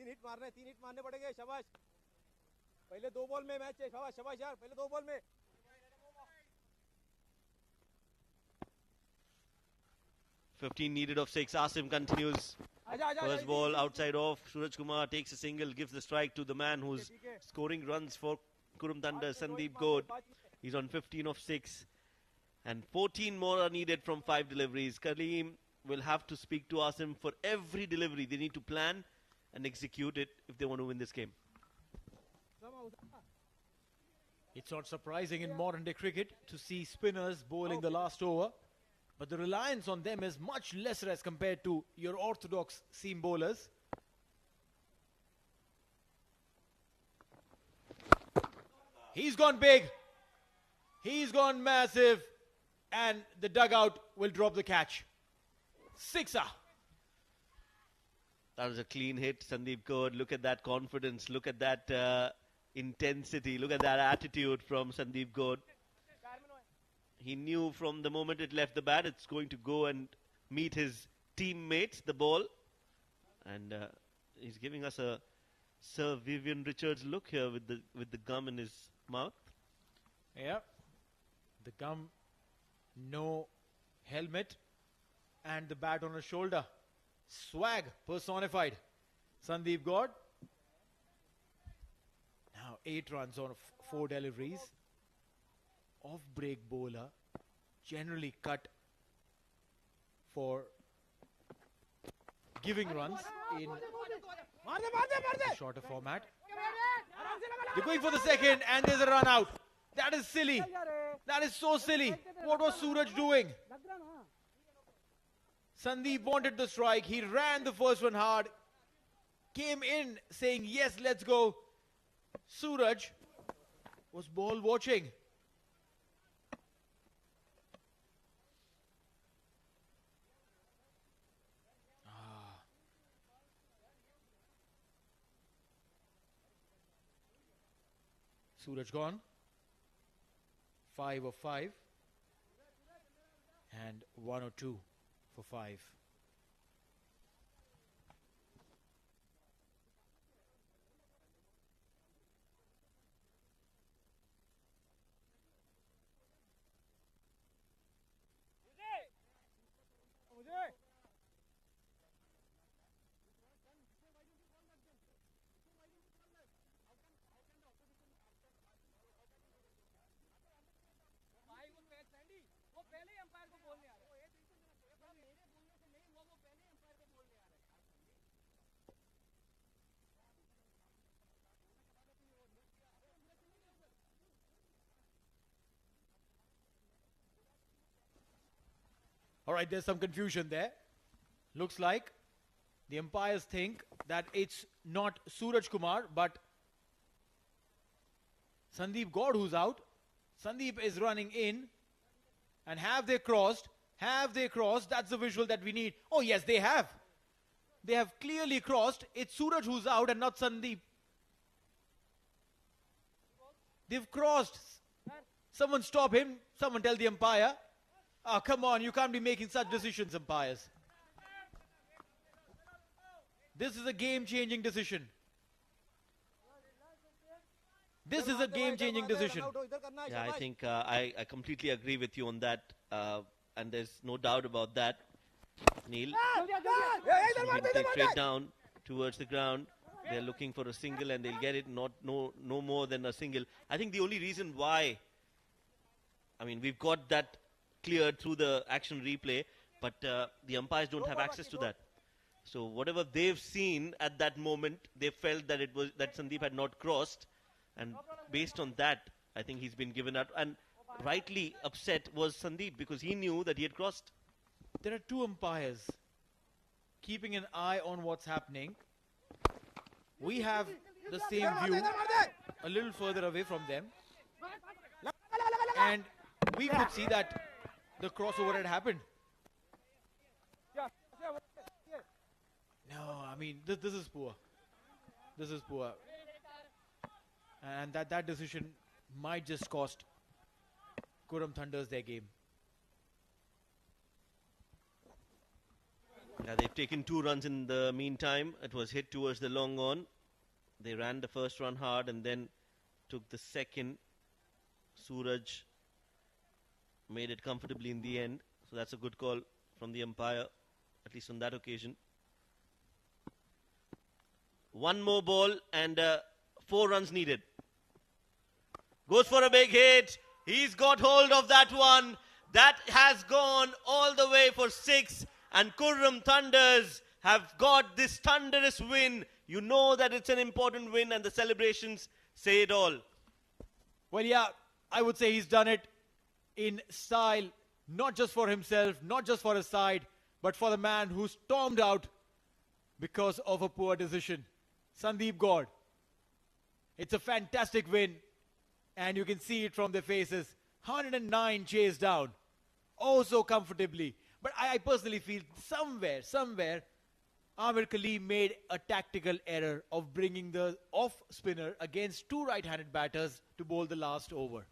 hit मारने 3 hit मारने पड़ेंगे शाबाश पहले 2 बॉल में मैच है शाबाश शाबाश यार पहले 2 बॉल में 15 needed of 6. Asim continues. First ball outside off. Suraj Kumar takes a single, gives the strike to the man who's scoring runs for Qurum Thunder, Sandeep Gode. He's on 15 of 6. And 14 more are needed from 5 deliveries. Kaleem will have to speak to Asim for every delivery. They need to plan and execute it if they want to win this game. It's not surprising in modern day cricket to see spinners bowling the last over. but the reliance on them is much lesser as compared to your orthodox seam bowlers. He's gone big. He's gone massive. And the dugout will drop the catch. Sixer. That was a clean hit, Sandeep Kaur. Look at that confidence. Look at that intensity. Look at that attitude from Sandeep Kaur. He knew from the moment it left the bat, it's going to go and meet his teammates, the ball. And he's giving us a Sir Vivian Richards look here with the gum in his mouth. Yeah. The gum, no helmet, and the bat on his shoulder. Swag personified. Sandeep Kaur. Now 8 runs on 4 deliveries. Off-break bowler, generally cut for giving runs in a shorter format. They're going for the second, and there's a run out. That is silly. That is so silly. What was Suraj doing? Sandeep wanted the strike. He ran the first one hard. Came in saying, yes, let's go. Suraj was ball watching. Suraj gone. 5 of 5. And 1 or 2 for 5. All right, there's some confusion there. Looks like the umpires think that it's not Suraj Kumar, but Sandeep Kaur who's out. Sandeep is running in. And have they crossed? Have they crossed? That's the visual that we need. Oh, yes, they have. They have clearly crossed. It's Suraj who's out and not Sandeep. They've crossed. Someone stop him. Someone tell the umpire. Oh, come on, you can't be making such decisions, umpires. This is a game-changing decision. This is a game-changing decision. Yeah, I think I completely agree with you on that. And there's no doubt about that. Neil, he'll take straight down towards the ground. They're looking for a single and they'll get it, no more than a single. I think the only reason why, I mean, we've got that cleared through the action replay, but the umpires don't have access to that. So whatever they've seen at that moment, they felt that that Sandeep had not crossed, and based on that, I think he's been given out. And rightly upset was Sandeep because he knew that he had crossed. There are 2 umpires keeping an eye on what's happening. We have the same view a little further away from them, and we could see that the crossover had happened. No, I mean, this is poor. This is poor. And that decision might just cost Qurum Thunders their game. Yeah, they've taken 2 runs in the meantime. It was hit towards the long on. They ran the first run hard and then took the second. Suraj made it comfortably in the end. So that's a good call from the umpire, at least on that occasion. 1 more ball and 4 runs needed. Goes for a big hit. He's got hold of that one. That has gone all the way for 6. And Qurum Thunders have got this thunderous win. You know that it's an important win and the celebrations say it all. Well, yeah, I would say he's done it in style Not just for himself, not just for his side, but for the man who stormed out because of a poor decision. Sandeep Gaur. It's a fantastic win, and you can see it from their faces. 109 chased down. Oh, so comfortably. But I personally feel somewhere, Amir Khalil made a tactical error of bringing the off spinner against two right-handed batters to bowl the last over.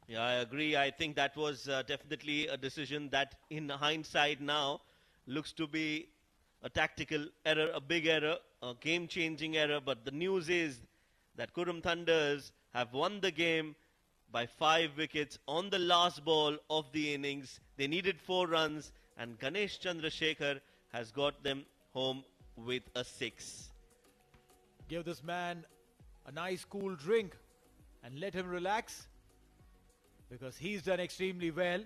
Yeah, I agree. I think that was definitely a decision that, in hindsight now, looks to be a tactical error, a big error, a game-changing error. But the news is that Qurum Thunders have won the game by 5 wickets on the last ball of the innings. They needed 4 runs, and Ganesh Chandrasekhar has got them home with a 6. Give this man a nice cool drink and let him relax, because he's done extremely well.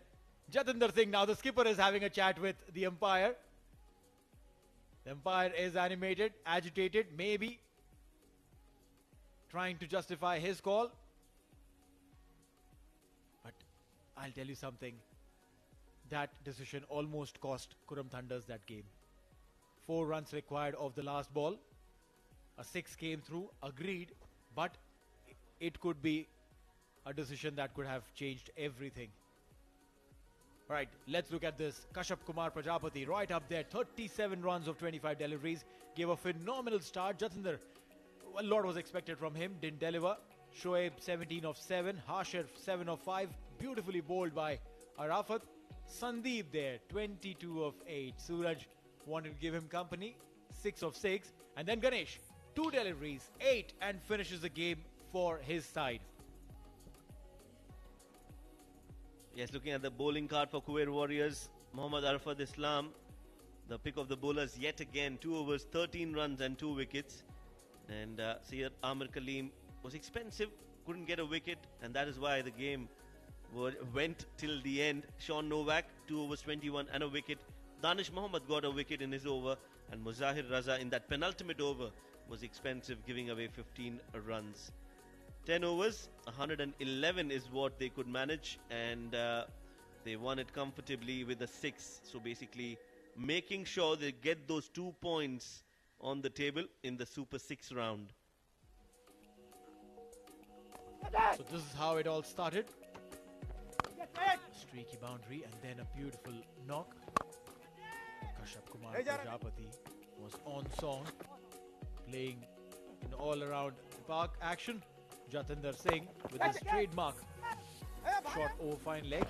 Jatinder Singh, now the skipper, is having a chat with the umpire. The umpire is animated, agitated, maybe trying to justify his call. But I'll tell you something. That decision almost cost Qurum Thunders that game. 4 runs required of the last ball. A 6 came through, agreed, but it could be a decision that could have changed everything. Right, let's look at this. Kashyap Kumar Prajapati right up there. 37 runs of 25 deliveries. Gave a phenomenal start. Jatinder, a lot was expected from him. Didn't deliver. Shoaib 17 of 7. Hashir 7 of 5. Beautifully bowled by Arafat. Sandeep there, 22 of 8. Suraj wanted to give him company. 6 of 6. And then Ganesh, 2 deliveries, 8, and finishes the game for his side. Yes, looking at the bowling card for Khuwair Warriors, Mohammad Arafat Islam, the pick of the bowlers yet again. 2 overs, 13 runs and 2 wickets. And Syed Amir Khalil was expensive, couldn't get a wicket, and that is why the game went till the end. Sean Novak, 2 overs, 21 and a wicket. Danish Mohammed got a wicket in his over, and Muzahir Raza in that penultimate over was expensive, giving away 15 runs. 10 overs, 111 is what they could manage, and they won it comfortably with a 6. So basically making sure they get those 2 points on the table in the Super 6 round. So this is how it all started. Streaky boundary and then a beautiful knock. Kashyap Kumar Prajapati was on song, playing in all around the park action. Jatinder Singh with his trademark short over fine leg.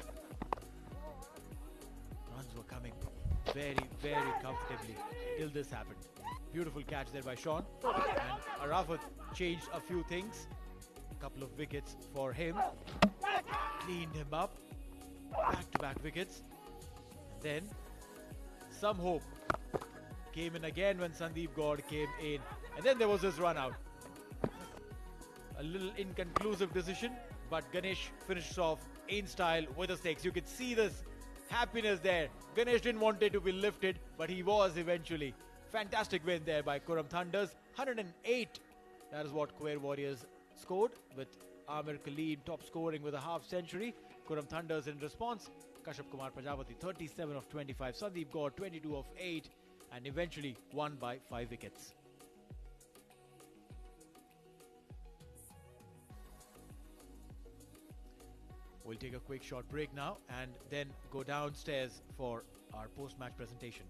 Runs were coming very, very comfortably till this happened. Beautiful catch there by Sean. And Arafat changed a few things. A couple of wickets for him. Cleaned him up. Back-to-back wickets. And then some hope came in again when Sandeep Gaur came in. And then there was this run out. A little inconclusive decision, but Ganesh finishes off in style with a 6. You could see this happiness there. Ganesh didn't want it to be lifted, but he was eventually. Fantastic win there by Qurum Thunders. 108. That is what Khuwair Warriors scored, with Amir Khalil top scoring with a half century. Qurum Thunders in response. Kashyap Kumar Prajapati 37 of 25. Sandeep Gaur 22 of 8, and eventually won by 5 wickets. We'll take a quick short break now and then go downstairs for our post-match presentation.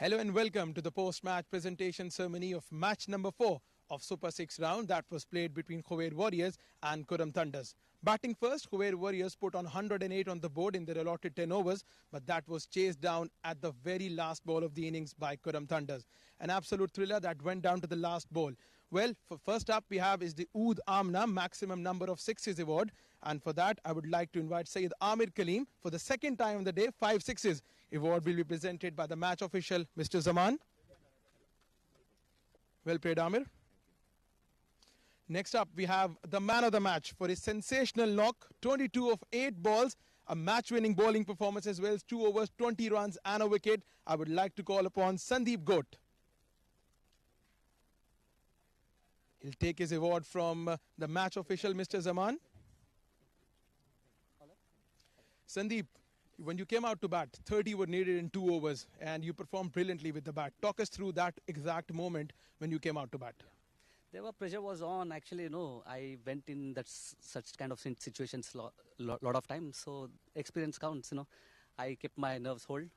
Hello and welcome to the post-match presentation ceremony of match number 4 of Super 6 round that was played between Khuwair Warriors and Qurum Thunders. Batting first, Khuwair Warriors put on 108 on the board in their allotted 10 overs, but that was chased down at the very last ball of the innings by Qurum Thunders. An absolute thriller that went down to the last ball. Well, for first up we have is the Oud Amna maximum number of sixes award, and for that I would like to invite Syed Amir Kaleem for the second time of the day, 5 sixes. Award will be presented by the match official, Mr. Zaman. Well played, Amir. Next up, we have the man of the match for his sensational knock, 22 of 8 balls, a match-winning bowling performance as well as 2 overs, 20 runs and a wicket. I would like to call upon Sandeep Goat. He'll take his award from the match official, Mr. Zaman. Sandeep, when you came out to bat, 30 were needed in 2 overs and you performed brilliantly with the bat. Talk us through that exact moment when you came out to bat. There were pressure was on. Actually, I went in that such kind of situations lot of times. So experience counts. I kept my nerves hold.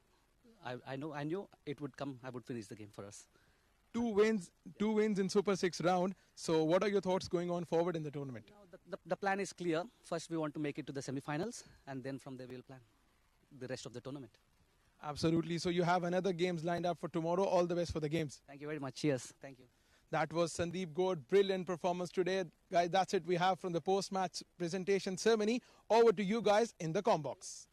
I knew it would come. I would finish the game for us. Two wins in Super 6 round. So what are your thoughts going on forward in the tournament? The plan is clear. First, we want to make it to the semi-finals, and then from there we'll plan the rest of the tournament. Absolutely. So you have another games lined up for tomorrow. All the best for the games. Thank you very much. Cheers. Thank you. That was Sandeep Goad. Brilliant performance today. Guys, that's it we have from the post-match presentation ceremony. Over to you guys in the combox.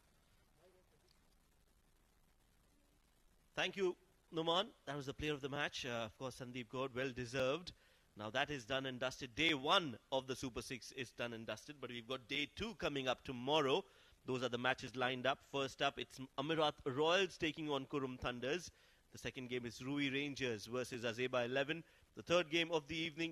Thank you, Numan. That was the player of the match. Of course, Sandeep Goad, well deserved. Now that is done and dusted. Day 1 of the Super 6 is done and dusted. But we've got day 2 coming up tomorrow. Those are the matches lined up. First up, it's Amirat Royals taking on Qurum Thunders. The second game is Rui Rangers versus Azeba 11. The third game of the evening